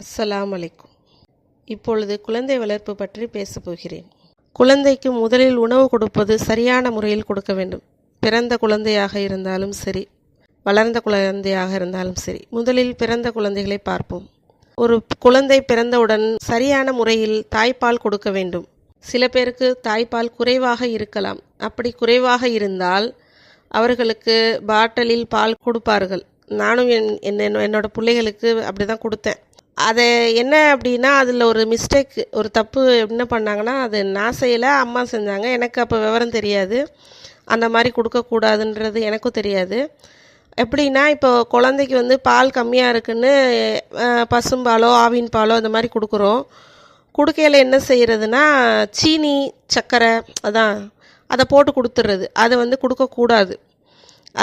அஸ்ஸலாமு அலைக்கும். இப்பொழுது குழந்தை வளர்ப்பு பற்றி பேசப் போகிறேன். குழந்தைக்கு முதலில் உணவு கொடுப்பது சரியான முறையில் கொடுக்க வேண்டும். பிறந்த குழந்தையாக இருந்தாலும் சரி, வளர்ந்த குழந்தையாக இருந்தாலும் சரி. முதலில் பிறந்த குழந்தைகளை பார்ப்போம். ஒரு குழந்தை பிறந்தவுடன் சரியான முறையில் தாய்ப்பால் கொடுக்க வேண்டும். சில பேருக்கு தாய்ப்பால் குறைவாக இருக்கலாம். அப்படி குறைவாக இருந்தால் அவர்களுக்கு பாட்டிலில் பால் கொடுப்பார்கள். நானும் என்னோட பிள்ளைகளுக்கு அப்படி தான் கொடுத்தேன். அதை என்ன அப்படின்னா, அதில் ஒரு மிஸ்டேக், ஒரு தப்பு என்ன பண்ணாங்கன்னா, அது நான் செய்யலை, அம்மா செஞ்சாங்க. எனக்கு அப்போ விவரம் தெரியாது. அந்த மாதிரி கொடுக்கக்கூடாதுன்றது எனக்கும் தெரியாது. எப்படின்னா, இப்போ குழந்தைக்கு பால் கம்மியாக இருக்குன்னு பசும்பாலோ ஆவின் பாலோ அந்த மாதிரி கொடுக்குறோம். கொடுக்கையில் என்ன செய்கிறதுனா, சீனி சர்க்கரை அதை போட்டு கொடுத்துட்றது. அதை கொடுக்கக்கூடாது.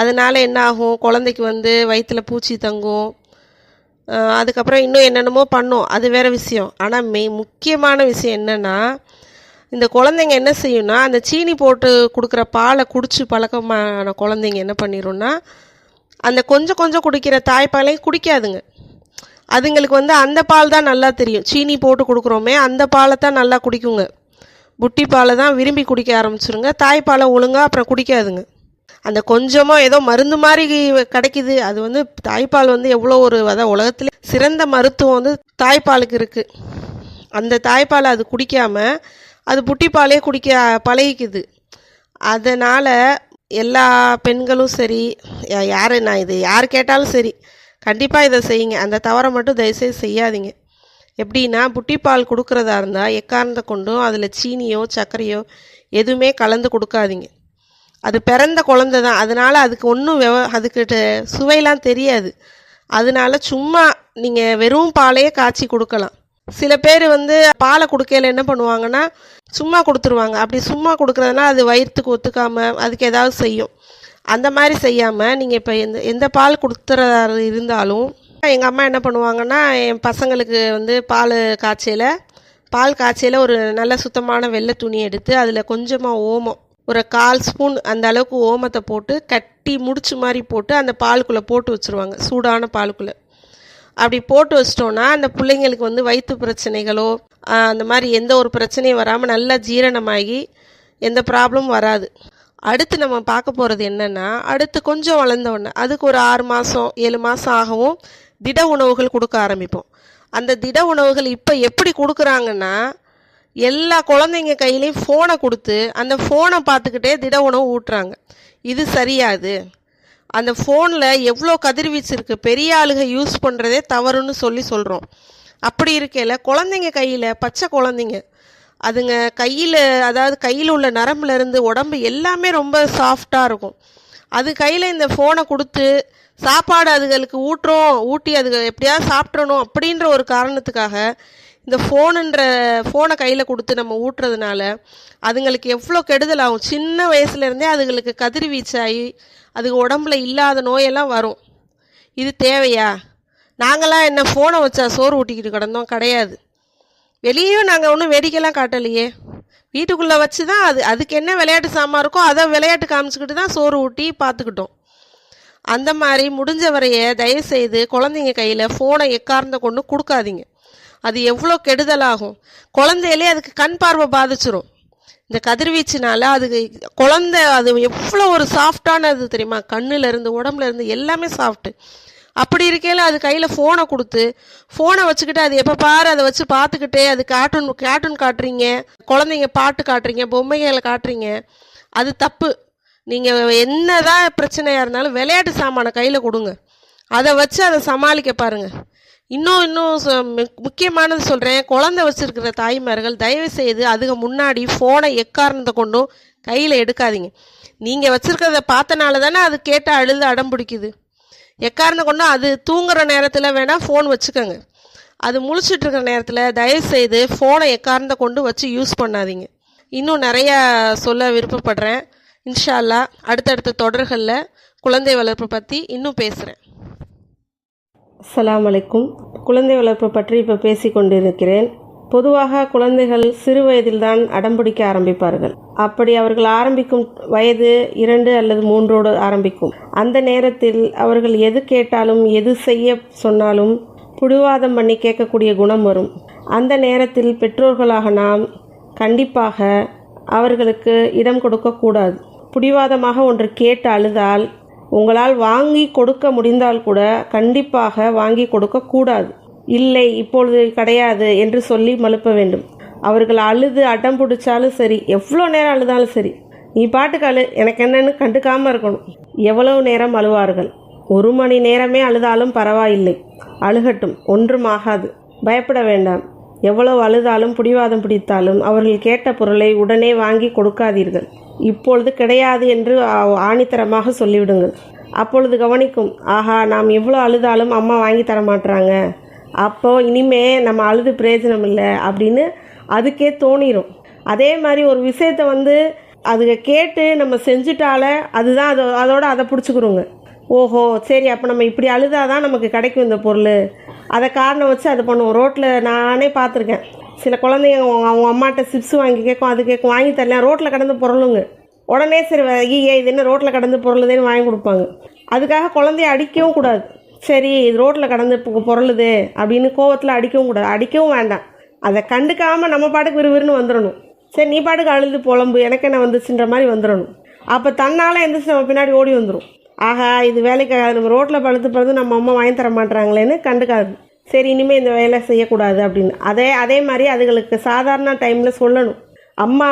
அதனால் என்ன ஆகும், குழந்தைக்கு வயிற்றில் பூச்சி தங்கும். அதுக்கப்புறம் இன்னும் என்னென்னமோ பண்ணும், அது வேறு விஷயம். ஆனால் முக்கியமான விஷயம் என்னென்னா, இந்த குழந்தைங்க என்ன செய்யும்னா, அந்த சீனி போட்டு கொடுக்குற பாலை குடிச்சு பழக்கமான குழந்தைங்க என்ன பண்ணிடும்னா, அந்த கொஞ்சம் கொஞ்சம் குடிக்கிற தாய்ப்பாலையும் குடிக்காதுங்க. அதுங்களுக்கு அந்த பால் தான் நல்லா தெரியும். சீனி போட்டு கொடுக்குறோமே அந்த பாலை தான் நல்லா குடிக்குங்க. புட்டி பாலை தான் விரும்பி குடிக்க ஆரம்பிச்சிருங்க. தாய்ப்பாலை ஒழுங்காக அப்புறம் குடிக்காதுங்க. அந்த கொஞ்சமாக ஏதோ மருந்து மாதிரி கிடைக்கிது. அது தாய்ப்பால் எவ்வளோ ஒரு உலகத்திலே சிறந்த மருத்துவம் தாய்ப்பாலுக்கு இருக்குது. அந்த தாய்ப்பாலை அது குடிக்காமல் அது புட்டிப்பாலே குடிக்க பழகிக்குது. அதனால் எல்லா பெண்களும் சரி, இது யார் கேட்டாலும் சரி, கண்டிப்பாக இதை செய்யுங்க. அந்த தவறை மட்டும் தயவுசெய்து செய்யாதீங்க. எப்படின்னா, புட்டிப்பால் கொடுக்குறதா இருந்தால் எக்காரணத்தை கொண்டும் அதில் சீனியோ சர்க்கரையோ எதுவுமே கலந்து கொடுக்காதீங்க. அது பிறந்த குழந்தை தான். அதனால் அதுக்கு ஒன்றும் அதுக்கிட்ட சுவையெல்லாம் தெரியாது. அதனால சும்மா நீங்கள் வெறும் பாலையே காய்ச்சி கொடுக்கலாம். சில பேர் பாலை கொடுக்கையில் என்ன பண்ணுவாங்கன்னா, சும்மா கொடுத்துருவாங்க. அப்படி சும்மா கொடுக்குறதுனால அது வயிற்றுக்கு ஒத்துக்காமல் அதுக்கு ஏதாவது செய்யும். அந்த மாதிரி செய்யாமல் நீங்கள் இப்போ எந்த பால் கொடுத்துறதா இருந்தாலும், எங்கள் அம்மா என்ன பண்ணுவாங்கன்னா, என் பசங்களுக்கு பால் காய்ச்சையில் ஒரு நல்ல சுத்தமான வெள்ளை துணி எடுத்து அதில் கொஞ்சமாக ஓமம், ஒரு 1/4 ஸ்பூன் அந்த அளவுக்கு ஓமத்தை போட்டு கட்டி முடிச்சு மாதிரி போட்டு அந்த பாலுக்குள்ளே போட்டு வச்சுருவாங்க. சூடான பாலுக்குள்ளே அப்படி போட்டு வச்சிட்டோன்னா அந்த பிள்ளைங்களுக்கு வயிற்று பிரச்சனைகளோ அந்த மாதிரி எந்த ஒரு பிரச்சனையும் வராமல் நல்லா ஜீரணமாகி எந்த ப்ராப்ளமும் வராது. அடுத்து நம்ம பார்க்க போகிறது என்னென்னா, அடுத்து கொஞ்சம் வளர்ந்தவுடனே அதுக்கு ஒரு 6 மாதம் 7 மாதம் ஆகவும் திட உணவுகள் கொடுக்க ஆரம்பிப்போம். அந்த திட உணவுகள் இப்போ எப்படி கொடுக்குறாங்கன்னா, எல்லா குழந்தைங்க கையிலையும் ஃபோனை கொடுத்து அந்த ஃபோனை பார்த்துக்கிட்டே திட உணவு ஊட்டுறாங்க. இது சரியாது. அந்த ஃபோனில் எவ்வளோ கதிர்வீச்சு இருக்குது. பெரிய ஆளுக யூஸ் பண்ணுறதே தவறுன்னு சொல்கிறோம். அப்படி இருக்கையில் குழந்தைங்க கையில், பச்சை குழந்தைங்க அதுங்க கையில் உள்ள நரம்புலேருந்து உடம்பு எல்லாமே ரொம்ப சாஃப்டாக இருக்கும். அது கையில் இந்த ஃபோனை கொடுத்து சாப்பாடு அதுகளுக்கு ஊட்டி அதுகள் எப்படியாவது சாப்பிட்றணும் அப்படின்ற ஒரு காரணத்துக்காக இந்த ஃபோனை கையில் கொடுத்து நம்ம ஊட்டுறதுனால அதுங்களுக்கு எவ்வளோ கெடுதல் ஆகும். சின்ன வயசுலேருந்தே அதுங்களுக்கு கதிர்வீச்சாகி அதுக்கு உடம்புல இல்லாத நோயெல்லாம் வரும். இது தேவையா? நாங்களாம் என்ன ஃபோனை வச்சா சோறு ஊட்டிக்கிட்டு கிடந்தோம்? கிடையாது. வெளியேயும் நாங்கள் ஒன்றும் வேடிக்கைலாம் காட்டலையே. வீட்டுக்குள்ளே வச்சு தான் அதுக்கு என்ன விளையாட்டு சாமான் இருக்கோ அதை விளையாட்டு காமிச்சிக்கிட்டு தான் சோறு ஊட்டி பார்த்துக்கிட்டோம். அந்த மாதிரி முடிஞ்ச வரைய தயவுசெய்து குழந்தைங்க கையில் ஃபோனை எக்காரணத்தை கொண்டு கொடுக்காதீங்க. அது எவ்வளோ கெடுதலாகும். குழந்தையிலே அதுக்கு கண் பார்வை பாதிச்சிரும். இந்த கதிர்வீச்சுனால குழந்தை எவ்வளோ ஒரு சாஃப்டானது தெரியுமா? கண்ணுலேருந்து உடம்புலேருந்து எல்லாமே சாஃப்ட்டு. அப்படி இருக்கையில் அது கையில் ஃபோனை கொடுத்து ஃபோனை வச்சுக்கிட்டு அது எப்போ பாரு அதை வச்சு பார்த்துக்கிட்டே அது கார்ட்டூன் காட்டுறீங்க, குழந்தைங்க பாட்டு காட்டுறீங்க, பொம்மைகளை காட்டுறீங்க. அது தப்பு. நீங்கள் என்னதான் பிரச்சனையாக இருந்தாலும் விளையாட்டு சாமானை கையில் கொடுங்க. அதை வச்சு அதை சமாளிக்க பாருங்கள். இன்னும் முக்கியமானது சொல்கிறேன். குழந்தை வச்சுருக்கிற தாய்மார்கள் தயவுசெய்து அதுக்கு முன்னாடி ஃபோனை எக்காரணத்தை கொண்டும் கையில் எடுக்காதீங்க. நீங்கள் வச்சுருக்கிறத பார்த்தனால தானே அது கேட்டு அழுது அடம் பிடிக்குது. எக்காரணத்தை கொண்டும் அது தூங்குற நேரத்தில் வேணால் ஃபோன் வச்சுக்கோங்க. அது முழிச்சிட்ருக்கிற நேரத்தில் தயவுசெய்து ஃபோனை எக்காரணத்தை கொண்டு வச்சு யூஸ் பண்ணாதீங்க. இன்னும் நிறையா சொல்ல விருப்பப்படுறேன். இன்ஷா அல்லாஹ் அடுத்தடுத்த தொடர்களில் குழந்தை வளர்ப்பு பற்றி இன்னும் பேசுகிறேன். அஸ்ஸலாமு அலைக்கும். குழந்தை வளர்ப்பு பற்றி இப்போ பேசி கொண்டிருக்கிறேன். பொதுவாக குழந்தைகள் சிறு வயதில்தான் அடம்பிடிக்க ஆரம்பிப்பார்கள். அப்படி அவர்கள் ஆரம்பிக்கும் வயது 2 அல்லது 3 ஆரம்பிக்கும். அந்த நேரத்தில் அவர்கள் எது கேட்டாலும் எது செய்ய சொன்னாலும் பிடிவாதம் பண்ணி கேட்கக்கூடிய குணம் வரும். அந்த நேரத்தில் பெற்றோர்களாக நாம் கண்டிப்பாக அவர்களுக்கு இடம் கொடுக்கக்கூடாது. பிடிவாதமாக ஒன்று கேட்டு அழுதால் உங்களால் வாங்கி கொடுக்க முடிந்தால் கூட கண்டிப்பாக வாங்கி கொடுக்கக்கூடாது. இல்லை இப்பொழுது கிடையாது என்று சொல்லி மழுப்ப வேண்டும். அவர்கள் அழுது அடம் பிடிச்சாலும் சரி, எவ்வளோ நேரம் அழுதாலும் சரி, நீ பாட்டுக்கு அழு, எனக்கு என்னன்னு கண்டுக்காமல் இருக்கணும். எவ்வளவு நேரம் அழுவார்கள்? 1 மணி நேரமே அழுதாலும் பரவாயில்லை, அழுகட்டும், ஒன்றும் ஆகாது, பயப்பட வேண்டாம். எவ்வளவு அழுதாலும் பிடிவாதம் பிடித்தாலும் அவர்கள் கேட்ட பொருளை உடனே வாங்கி கொடுக்காதீர்கள். இப்பொழுது கிடையாது என்று ஆணித்தரமாக சொல்லிவிடுங்கள். அப்பொழுது கவனிக்கும், ஆஹா நாம் எவ்வளோ அழுதாலும் அம்மா வாங்கி தர மாட்டுறாங்க, அப்போது இனிமே நம்ம அழுது பிரயோஜனம் இல்லை அப்படின்னு அதுக்கே தோணிடும். அதே மாதிரி ஒரு விஷயத்தை அதுக கேட்டு நம்ம செஞ்சுட்டால அதுதான் அதோட அதை பிடிச்சிக்கிறோங்க. ஓஹோ சரி, அப்போ நம்ம இப்படி அழுதாதான் நமக்கு கிடைக்கும் இந்த பொருள், அதை காரணம் வச்சு அதை பண்ணுவோம். ரோட்டில் நானே பார்த்துருக்கேன், சில குழந்தைங்க அவங்க அம்மாட்ட சிப்ஸ் வாங்கி கேட்கும், அது கேட்கும், வாங்கி தரல, ரோட்டில் கடந்து பொருளுங்க. உடனே சரி இது என்ன ரோட்டில் கடந்து பொருளுதேன்னு வாங்கி கொடுப்பாங்க. அதுக்காக குழந்தைய அடிக்கவும் கூடாது. சரி இது ரோட்டில் கடந்து பொருளுது அப்படின்னு கோவத்தில் அடிக்கவும் கூடாது, அடிக்கவும் வேண்டாம். அதை கண்டுக்காமல் நம்ம பாட்டுக்கு விறுவிறுன்னு வந்துடணும். சரி நீ பாட்டுக்கு அழுது புலம்பு, எனக்கு என்ன வந்துச்சுன்ற மாதிரி வந்துடணும். அப்போ தன்னால் எந்திரிச்சு நம்ம பின்னாடி ஓடி வந்துடும். ஆஹா இது வேலைக்கு நம்ம ரோட்டில் பழுத்து நம்ம அம்மா வாங்கி தர மாட்டுறாங்களேன்னு கண்டுக்காது. சரி இனிமேல் இந்த வேலை செய்யக்கூடாது அப்படின்னு. அதே மாதிரி அதுகளுக்கு சாதாரண டைமில் சொல்லணும், அம்மா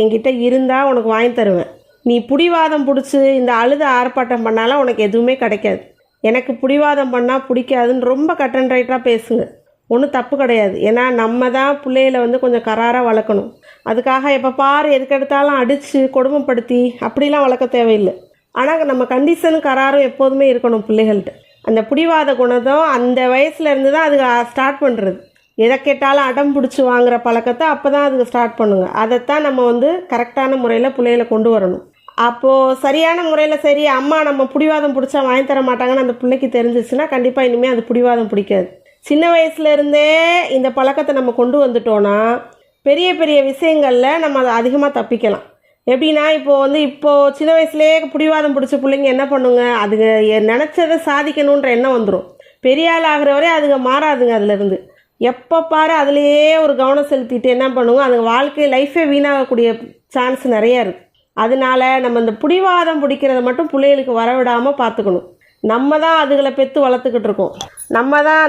என்கிட்ட இருந்தால் உனக்கு வாங்கி தருவேன், நீ பிடிவாதம் பிடிச்சி இந்த அழுத ஆர்ப்பாட்டம் பண்ணாலும் உனக்கு எதுவுமே கிடைக்காது, எனக்கு பிடிவாதம் பண்ணால் பிடிக்காதுன்னு ரொம்ப கட் அண்ட் ரைட்டாக பேசுங்க. ஒன்றும் தப்பு கிடையாது. ஏன்னா நம்ம தான் பிள்ளைகளை கொஞ்சம் கராராக வளர்க்கணும். அதுக்காக எப்போ பாரு எதுக்கெடுத்தாலும் அடித்து கொடுமைப்படுத்தி அப்படிலாம் வளர்க்க தேவையில்லை. ஆனால் நம்ம கண்டிஷன் கராரும் எப்போதுமே இருக்கணும் பிள்ளைகள்கிட்ட. அந்த பிடிவாத குணம் அந்த வயசுலேருந்து தான் அதுக்கு ஸ்டார்ட் பண்ணுறது. எதை கேட்டாலும் அடம் பிடிச்சி வாங்குகிற பழக்கத்தை அப்போ தான் அதுக்கு ஸ்டார்ட் பண்ணுங்க. அதைத்தான் நம்ம கரெக்டான முறையில் பிள்ளைகளை கொண்டு வரணும். அப்போது சரியான முறையில் சரி அம்மா நம்ம பிடிவாதம் பிடிச்சா வாங்கி தர மாட்டாங்கன்னு அந்த பிள்ளைக்கு தெரிஞ்சிச்சுன்னா கண்டிப்பாக இனிமேல் அது பிடிவாதம் பிடிக்காது. சின்ன வயசுலேருந்தே இந்த பழக்கத்தை நம்ம கொண்டு வந்துட்டோன்னா பெரிய பெரிய விஷயங்களில் நம்ம அதை அதிகமாக தப்பிக்கலாம். எப்படின்னா இப்போது சின்ன வயசுலேயே பிடிவாதம் பிடிச்ச பிள்ளைங்க என்ன பண்ணுங்க, அதுங்க நினச்சதை சாதிக்கணுன்ற எண்ணம் வந்துடும். பெரிய ஆள் ஆகிற வரை அதுங்க மாறாதுங்க. அதுலேருந்து எப்போ பாரு அதுலேயே ஒரு கவனம் செலுத்திட்டு என்ன பண்ணுங்க, அதுங்க வாழ்க்கை லைஃபே வீணாகக்கூடிய சான்ஸ் நிறையா இருக்குது. அதனால நம்ம இந்த பிடிவாதம் பிடிக்கிறத மட்டும் பிள்ளைகளுக்கு வரவிடாமல் பார்த்துக்கணும். நம்ம தான் அதுகளை பெற்று வளர்த்துக்கிட்டு இருக்கோம்.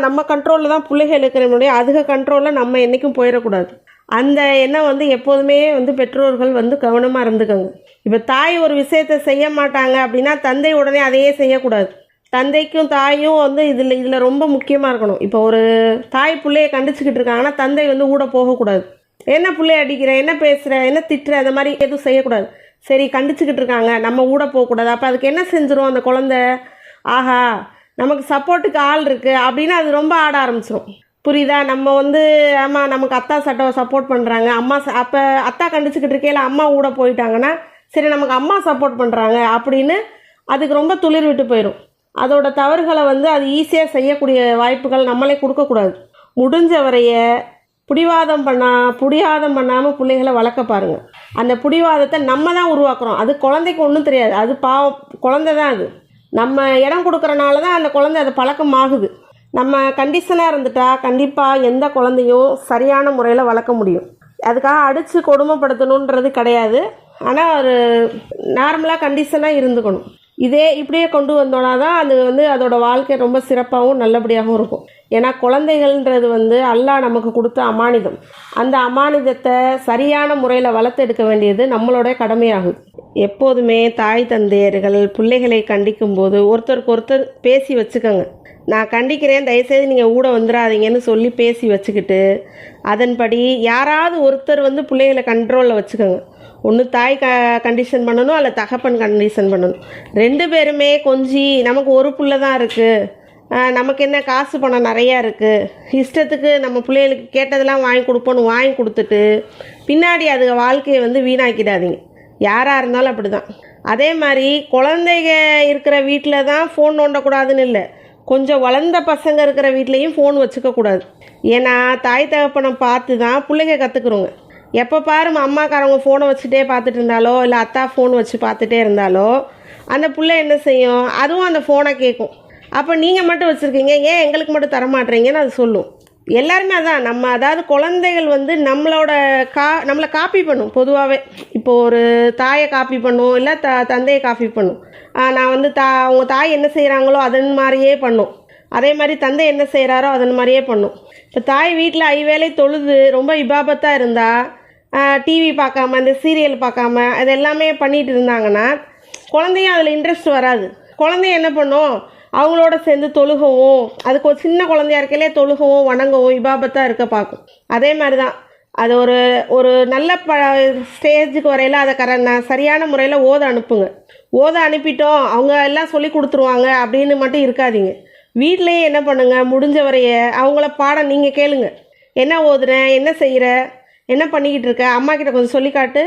நம்ம கண்ட்ரோலில் தான் பிள்ளைகள் இருக்கிற முடியும். அதுக கண்ட்ரோலில் நம்ம என்றைக்கும் போயிடக்கூடாது. அந்த எண்ணம் எப்போதுமே பெற்றோர்கள் கவனமாக இருந்துக்கோங்க. இப்போ தாய் ஒரு விஷயத்தை செய்ய மாட்டாங்க அப்படின்னா தந்தை உடனே அதையே செய்யக்கூடாது. தந்தைக்கும் தாயும் இதில் ரொம்ப முக்கியமாக இருக்கணும். இப்போ ஒரு தாய் பிள்ளையை கண்டிச்சுக்கிட்டு இருக்காங்கன்னா தந்தை ஊட போகக்கூடாது. என்ன பிள்ளைய அடிக்கிற, என்ன பேசுகிற, என்ன திட்டுற, அந்த மாதிரி எதுவும் செய்யக்கூடாது. சரி கண்டிச்சுக்கிட்டு இருக்காங்க, நம்ம ஊட போகக்கூடாது. அப்போ அதுக்கு என்ன செஞ்சிடும் அந்த குழந்தை, ஆஹா நமக்கு சப்போர்ட்டுக்கு ஆள் இருக்குது அப்படின்னு அது ரொம்ப ஆட ஆரம்பிச்சிடும். புரியுதா? நம்ம ஆமாம் நமக்கு அத்தா சப்போர்ட் பண்ணுறாங்க, அம்மா அப்போ அத்தா கண்டிச்சுக்கிட்டு இருக்கையில் அம்மா ஊட போயிட்டாங்கன்னா சரி நமக்கு அம்மா சப்போர்ட் பண்ணுறாங்க அப்படின்னு அதுக்கு ரொம்ப துளிர் விட்டு போயிடும். அதோட தவறுகளை அது ஈஸியாக செய்யக்கூடிய வாய்ப்புகள் நம்மளே கொடுக்கக்கூடாது. முடிஞ்ச வரைய பிடிவாதம் பண்ணாமல் பிள்ளைகளை வளர்க்க பாருங்கள். அந்த பிடிவாதத்தை நம்ம தான் உருவாக்குறோம். அது குழந்தைக்கு ஒன்றும் தெரியாது, அது பாவம் குழந்தை தான். அது நம்ம இடம் கொடுக்குறனால தான் அந்த குழந்தை அது பழக்கமாகுது. நம்ம கண்டிஷனாக இருந்துட்டா கண்டிப்பாக எந்த குழந்தையும் சரியான முறையில் வளர்க்க முடியும். அதுக்காக அடித்து கொடுமைப்படுத்தணுன்றது கிடையாது. ஆனால் ஒரு நார்மலாக கண்டிஷனாக இருந்துக்கணும். இப்படியே கொண்டு வந்தோன்னா தான் அது அதோட வாழ்க்கை ரொம்ப சிறப்பாகவும் நல்லபடியாகவும் இருக்கும். ஏன்னா குழந்தைகள்ன்றது அல்லாஹ் நமக்கு கொடுத்த அமானிதம். அந்த அமானிதத்தை சரியான முறையில் வளர்த்து எடுக்க வேண்டியது நம்மளோட கடமையாகுது. எப்போதுமே தாய் தந்தையர்கள் பிள்ளைகளை கண்டிக்கும் போது ஒருத்தருக்கு ஒருத்தர் பேசி வச்சுக்கோங்க. நான் கண்டிக்கிறேன், தயவுசெய்து நீங்கள் ஊட வந்துடாதீங்கன்னு சொல்லி பேசி வச்சுக்கிட்டு அதன்படி யாராவது ஒருத்தர் பிள்ளைகளை கண்ட்ரோலில் வச்சுக்கோங்க. ஒன்று தாய் கண்டிஷன் பண்ணணும், அல்ல தகப்பன் கண்டிஷன் பண்ணணும். 2 பேருமே கொஞ்சி நமக்கு ஒரு புள்ள தான் இருக்குது, நமக்கு என்ன காசு பணம் நிறையா இருக்குது, இஷ்டத்துக்கு நம்ம பிள்ளைகளுக்கு கேட்டதெல்லாம் வாங்கி கொடுப்போன்னு வாங்கி கொடுத்துட்டு பின்னாடி அதுங்க வாழ்க்கையை வீணாக்கிடாதீங்க. யாராக இருந்தாலும் அப்படி தான். அதே மாதிரி குழந்தைங்க இருக்கிற வீட்டில் தான் ஃபோன் நோண்டக்கூடாதுன்னு இல்லை, கொஞ்சம் வளர்ந்த பசங்க இருக்கிற வீட்லேயும் ஃபோன் வச்சுக்கக்கூடாது. ஏன்னா தாய் தகப்பனை பார்த்து தான் பிள்ளைங்க கற்றுக்குறோங்க. எப்போ பாரு அம்மாக்காரவங்க ஃபோனை வச்சுட்டே பார்த்துட்டு இருந்தாலோ இல்லை அத்தா ஃபோன் வச்சு பார்த்துட்டே இருந்தாலோ அந்த பிள்ளை என்ன செய்யும், அதுவும் அந்த ஃபோனை கேட்கும். அப்போ நீங்கள் மட்டும் வச்சுருக்கீங்க, ஏன் எங்களுக்கு மட்டும் தரமாட்டீங்கன்னு அது சொல்லும். எல்லாருமே அதான் நம்ம, அதாவது குழந்தைகள் வந்து நம்மளை காப்பி பண்ணும் பொதுவாகவே. இப்போ ஒரு தாயை காப்பி பண்ணும், இல்லை தந்தையை காப்பி பண்ணும். நான் வந்து அவங்க தாய் என்ன செய்கிறாங்களோ அதன் மாதிரியே பண்ணும். அதே மாதிரி தந்தை என்ன செய்கிறாரோ அதன் மாதிரியே பண்ணும். இப்போ தாய் வீட்டில் ஐவேளை தொழுது ரொம்ப இபாபத்தாக இருந்தால், டிவி பார்க்காம இந்த சீரியல் பார்க்காம அது எல்லாமே பண்ணிகிட்டு இருந்தாங்கன்னா குழந்தையும் அதில் இன்ட்ரெஸ்ட் வராது. குழந்தைய என்ன பண்ணும், அவங்களோட சேர்ந்து தொழுகவும், அதுக்கு ஒரு சின்ன குழந்தையா இருக்கையிலே தொழுகவும் வணங்கவும் இபாபத்தாக இருக்க பார்க்கும். அதே மாதிரி தான் அது ஒரு நல்ல ஸ்டேஜுக்கு வரையில் அதை சரியான முறையில் ஓத அனுப்புங்க. ஓத அனுப்பிட்டோம் அவங்க எல்லாம் சொல்லி கொடுத்துருவாங்க அப்படின்னு மட்டும் இருக்காதீங்க. வீட்லேயே என்ன பண்ணுங்க, முடிஞ்ச வரைய அவங்கள பாடம் நீங்கள் கேளுங்க. என்ன ஓதுறேன், என்ன செய்கிற, என்ன பண்ணிக்கிட்டு இருக்க, அம்மா கிட்ட கொஞ்சம் சொல்லிக்காட்டு,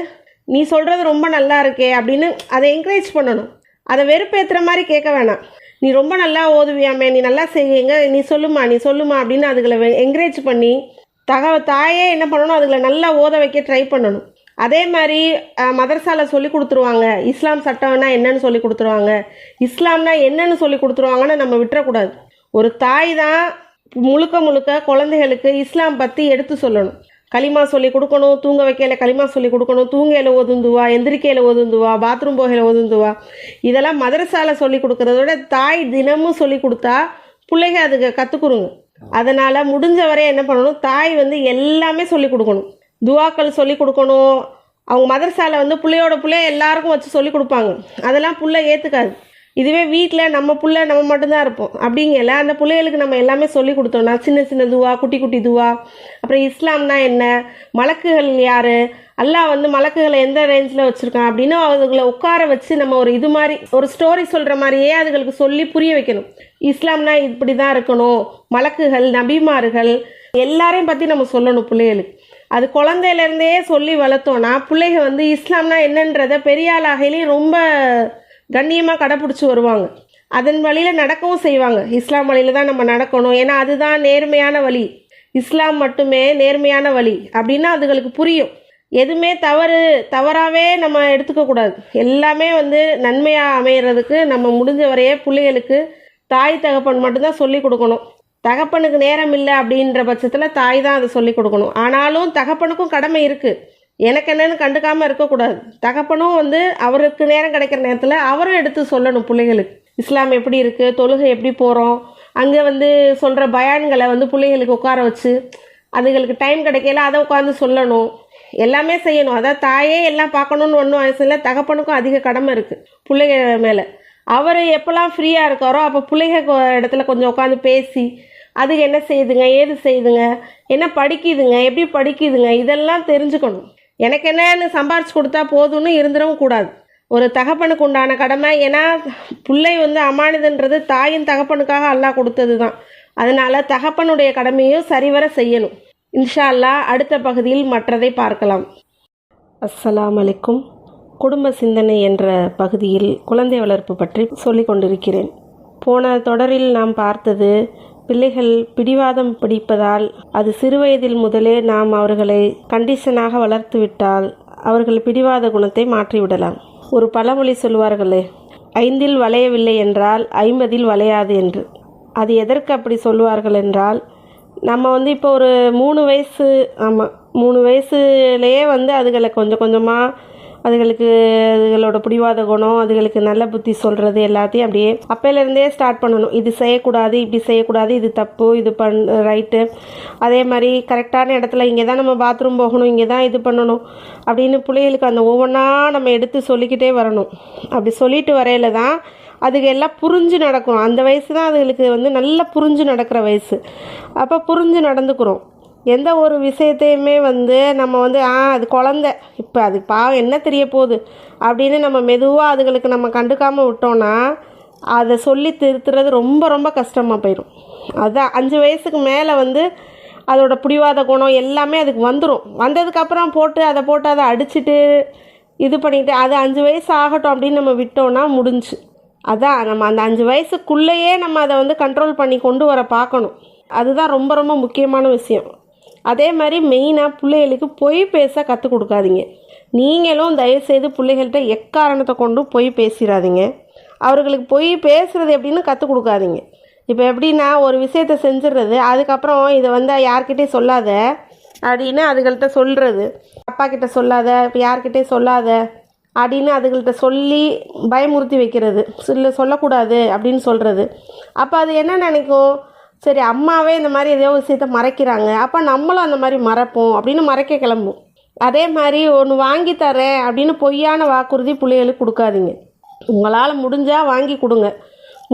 நீ சொல்கிறது ரொம்ப நல்லா இருக்கே அப்படின்னு அதை என்கரேஜ் பண்ணணும். அதை வெறுப்பேற்றுற மாதிரி கேட்க வேணாம். நீ ரொம்ப நல்லா ஓதுவியாமே, நீ நல்லா செய்வீங்க, நீ சொல்லுமா அப்படின்னு அதுகளை என்கரேஜ் பண்ணி தாயே என்ன பண்ணணும், அதுகளை நல்லா ஓத வைக்க ட்ரை பண்ணணும். அதே மாதிரி மதரசாவில் சொல்லி கொடுத்துருவாங்க, இஸ்லாம் சட்டம்னா என்னன்னு சொல்லி கொடுத்துருவாங்க, இஸ்லாம்னா என்னன்னு சொல்லி கொடுத்துருவாங்கன்னு நம்ம விட்டுறக்கூடாது. ஒரு தாய் தான் முழுக்க குழந்தைகளுக்கு இஸ்லாம் பற்றி எடுத்து சொல்லணும். களிமா சொல்லி கொடுக்கணும், தூங்க வைக்கையில் களிமா சொல்லி கொடுக்கணும், தூங்கையில் ஒதுந்துவா, எந்திரிக்கையில் ஒதுந்துவா, பாத்ரூம் போகையில் ஒதுந்துவா, இதெல்லாம் மதரசாவில் சொல்லி கொடுக்குறதோட தாய் தினமும் சொல்லி கொடுத்தா பிள்ளைங்க அதுக்கு கற்றுக்குருங்க. அதனால் முடிஞ்ச வரை என்ன பண்ணணும், தாய் வந்து எல்லாமே சொல்லி கொடுக்கணும். துவாக்கள் சொல்லி கொடுக்கணும். அவங்க மதரசாவில் வந்து பிள்ளைய எல்லாருக்கும் வச்சு சொல்லி கொடுப்பாங்க. அதெல்லாம் பிள்ளை ஏற்றுக்காது. இதுவே வீட்டில் நம்ம மட்டும்தான் இருப்போம். அப்படிங்கல அந்த பிள்ளைகளுக்கு நம்ம எல்லாமே சொல்லி கொடுத்தோம்னா சின்ன துவா, குட்டி துவா, அப்புறம் இஸ்லாம்னா என்ன, மலக்குகள் யார், அல்லாஹ் வந்து மலக்குகளை எந்த ரேஞ்சில் வச்சுருக்கான் அப்படின்னு அதுகளை உட்கார வச்சு நம்ம இது மாதிரி ஒரு ஸ்டோரி சொல்கிற மாதிரியே அதுகளுக்கு சொல்லி புரிய வைக்கணும். இஸ்லாம்னா இப்படி தான் இருக்கணும், மலக்குகள், நபிமார்கள் எல்லாரையும் பற்றி நம்ம சொல்லணும் பிள்ளைகளுக்கு. அது குழந்தையிலேருந்தே சொல்லி வளர்த்தோன்னா பிள்ளைங்க வந்து இஸ்லாம்னா என்னன்றதை பெரிய ஆளாகையிலையும் ரொம்ப கண்ணியமாக கடைப்பிடிச்சி வருவாங்க. அதன் வழியில் நடக்கவும் செய்வாங்க. இஸ்லாம் வழியில் தான் நம்ம நடக்கணும், ஏன்னா அதுதான் நேர்மையான வழி, இஸ்லாம் மட்டுமே நேர்மையான வழி அப்படின்னா அதுகளுக்கு புரியும். எதுவுமே தவறாகவே நம்ம எடுத்துக்கக்கூடாது. எல்லாமே வந்து நன்மையாக அமைகிறதுக்கு நம்ம முடிஞ்ச வரையே பிள்ளைகளுக்கு தாய் தகப்பன் மட்டும்தான் சொல்லி கொடுக்கணும். தகப்பனுக்கு நேரம் இல்லை அப்படின்ற பட்சத்தில் தாய் தான் அதை சொல்லி கொடுக்கணும். ஆனாலும் தகப்பனுக்கும் கடமை இருக்குது. எனக்கு என்னன்னு கண்டுக்காமல் இருக்கக்கூடாது. தகப்பனும் வந்து அவருக்கு நேரம் கிடைக்கிற நேரத்தில் அவரும் எடுத்து சொல்லணும் பிள்ளைகளுக்கு. இஸ்லாம் எப்படி இருக்குது, தொழுகை எப்படி போகிறோம், அங்கே வந்து சொல்கிற பயான்களை வந்து பிள்ளைகளுக்கு உட்கார வச்சு அதுகளுக்கு டைம் கிடைக்கல அதை உட்காந்து சொல்லணும். எல்லாமே செய்யணும். அதாவது தாயே எல்லாம் பார்க்கணுன்னு ஒன்றும் அவசியம் இல்லை. தகப்பனுக்கும் அதிக கடமை இருக்குது பிள்ளைங்க மேலே. அவர் எப்போல்லாம் ஃப்ரீயாக இருக்காரோ அப்போ பிள்ளைங்க இடத்துல கொஞ்சம் உட்காந்து பேசி அதுக்கு என்ன செய்யுதுங்க, ஏது செய்யுதுங்க, என்ன படிக்குதுங்க, எப்படி படிக்குதுங்க, இதெல்லாம் தெரிஞ்சுக்கணும். எனக்கு என்னன்னு சம்பாரிச்சு கொடுத்தா போதும்னு இருந்துடவும் கூடாது. ஒரு தகப்பனுக்கு உண்டான கடமை. ஏன்னா பிள்ளை வந்து அமானிதன்றது தாயின் தகப்பனுக்காக அல்லாஹ் கொடுத்தது தான். அதனால் தகப்பனுடைய கடமையும் சரிவர செய்யணும். இன்ஷா அல்லாஹ் அடுத்த பகுதியில் மற்றதை பார்க்கலாம். அஸ்ஸலாமு அலைக்கும். குடும்ப சிந்தனை என்ற பகுதியில் குழந்தை வளர்ப்பு பற்றி சொல்லிக் கொண்டிருக்கிறேன். போன தொடரில் நாம் பார்த்தது, பிள்ளைகள் பிடிவாதம் பிடிப்பதால் அது சிறுவயதில் முதலே நாம் அவர்களை கண்டிஷனாக வளர்த்து விட்டால் அவர்கள் பிடிவாத குணத்தை மாற்றிவிடலாம். ஒரு பழமொழி சொல்வார்களே, 5இல் வளையவில்லை என்றால் 50இல் வளையாது என்று. அது எதற்கு அப்படி சொல்வார்கள் என்றால், நம்ம வந்து இப்போ ஒரு 3 வயசு 3 வயசுலேயே வந்து அதுகளை கொஞ்சம் கொஞ்சமாக அதுகளோட பிடிவாத குணம், அதுகளுக்கு நல்ல புத்தி சொல்கிறது எல்லாத்தையும் அப்படியே அப்போலேருந்தே ஸ்டார்ட் பண்ணணும். இது செய்யக்கூடாது, இப்படி செய்யக்கூடாது, இது தப்பு, இது ரைட்டு, அதே மாதிரி கரெக்டான இடத்துல இங்கே தான் நம்ம பாத்ரூம் போகணும், இங்கே தான் இது பண்ணணும் அப்படின்னு பிள்ளைகளுக்கு அந்த ஒவ்வொன்றா நம்ம எடுத்து சொல்லிக்கிட்டே வரணும். அப்படி சொல்லிட்டு வரையில தான் அதுக்கு எல்லாம் புரிஞ்சு நடக்கும். அந்த வயசு தான் அதுகளுக்கு வந்து நல்லா புரிஞ்சு நடக்கிற வயசு. அப்போ புரிஞ்சு நடந்துக்கிறோம். எந்த ஒரு விஷயத்தையுமே வந்து நம்ம வந்து அது குழந்தை, இப்போ அதுக்கு பாவம் என்ன தெரிய போகுது அப்படின்னு நம்ம மெதுவாக அதுகளுக்கு நம்ம கண்டுக்காமல் விட்டோன்னா அதை சொல்லி திருத்துறது ரொம்ப ரொம்ப கஷ்டமாக போயிடும். அதுதான் 5 வயசுக்கு மேலே வந்து அதோட பிடிவாத குணம் எல்லாமே அதுக்கு வந்துடும். வந்ததுக்கப்புறம் போட்டு அதை அடிச்சுட்டு இது பண்ணிவிட்டு அது 5 வயசு ஆகட்டும் அப்படின்னு நம்ம விட்டோன்னா முடிஞ்சு. அதான் நம்ம அந்த 5 வயசுக்குள்ளேயே நம்ம அதை வந்து கண்ட்ரோல் பண்ணி கொண்டு வர பார்க்கணும். அதுதான் ரொம்ப ரொம்ப முக்கியமான விஷயம். அதே மாதிரி மெயினாக பிள்ளைகளுக்கு பொய் பேச கற்றுக் கொடுக்காதீங்க. நீங்களும் தயவுசெய்து பிள்ளைகள்கிட்ட எக்காரணத்தை கொண்டு பொய் பேசிடாதீங்க. அவர்களுக்கு பொய் பேசுகிறது எப்படின்னு கற்றுக் கொடுக்காதீங்க. இப்போ எப்படின்னா ஒரு விஷயத்த செஞ்சிடுறது, அதுக்கப்புறம் இதை வந்து யார்கிட்டையும் சொல்லாத அப்படின்னு அதுகள்கிட்ட சொல்கிறது. அப்பா கிட்ட சொல்லாத, இப்போ யார்கிட்டையும் சொல்லாத அப்படின்னு அதுகள்கிட்ட சொல்லி பயமுறுத்தி வைக்கிறது, சொல்லக்கூடாது அப்படின்னு சொல்கிறது. அப்போ அது என்ன நினைக்கும், சரி அம்மாவே இந்த மாதிரி ஏதோ விஷயத்த மறைக்கிறாங்க, அப்போ நம்மளும் அந்த மாதிரி மறைப்போம் அப்படின்னு மறைக்க கிளம்பும். அதே மாதிரி ஒன்று வாங்கி தரேன் அப்படின்னு பொய்யான வாக்குறுதி பிள்ளைகளுக்கு கொடுக்காதீங்க. உங்களால் முடிஞ்சால் வாங்கி கொடுங்க,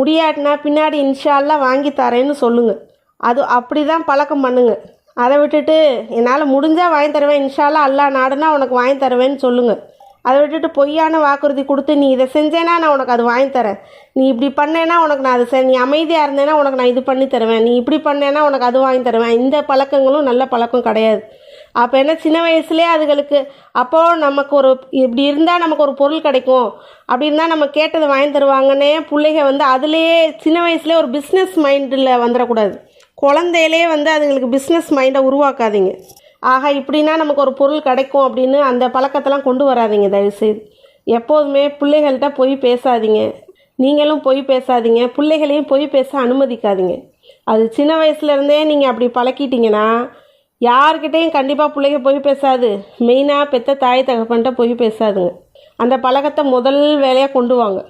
முடியாட்டினா பின்னாடி இன்ஷா அல்லாஹ் வாங்கி தரேன்னு சொல்லுங்கள். அது அப்படி தான் பழக்கம் பண்ணுங்க. அதை விட்டுட்டு என்னால் முடிஞ்சால் வாங்கி தருவேன், இன்ஷா அல்லாஹ் அல்லாஹ் நாடுனா உனக்கு வாங்கி தருவேன்னு சொல்லுங்கள். அதை விட்டுட்டு பொய்யான வாக்குறுதி கொடுத்து நீ இதை செஞ்சேன்னா நான் உனக்கு அது வாங்கி தரேன், நீ இப்படி பண்ணேன்னா உனக்கு நான் அது நீ அமைதியாக இருந்தேன்னா உனக்கு நான் இது பண்ணி தருவேன், நீ இப்படி பண்ணேன்னா உனக்கு அது வாங்கி தருவேன், இந்த பழக்கங்களும் நல்ல பழக்கம் கிடையாது. அப்போ என்ன, சின்ன வயசுலேயே அதுகளுக்கு அப்போது நமக்கு ஒரு இப்படி இருந்தால் நமக்கு ஒரு பொருள் கிடைக்கும் அப்படின்னு தான் நம்ம கேட்டதை வாங்கி தருவாங்கன்னே பிள்ளைங்க வந்து அதுலேயே சின்ன வயசுலேயே ஒரு பிஸ்னஸ் மைண்டில் வந்துடக்கூடாது. குழந்தையிலே வந்து அதுங்களுக்கு பிஸ்னஸ் மைண்டை உருவாக்காதீங்க. ஆக இப்படின்னா நமக்கு ஒரு பொருள் கிடைக்கும் அப்படின்னு அந்த பழக்கத்தெல்லாம் கொண்டு வராதிங்க தயவுசெய்து. எப்போதுமே பிள்ளைகள்கிட்ட பொய் பேசாதீங்க, நீங்களும் பொய் பேசாதீங்க, பிள்ளைகளையும் பொய் பேச அனுமதிக்காதீங்க. அது சின்ன வயசுலேருந்தே நீங்கள் அப்படி பழக்கிட்டீங்கன்னா யார்கிட்டையும் கண்டிப்பாக பிள்ளைங்க பொய் பேசாது. மெயினாக பெற்ற தாய் தகப்பன்ட்ட பொய் பேசாதுங்க. அந்த பழக்கத்தை முதல் வேலையாக கொண்டு வாங்க.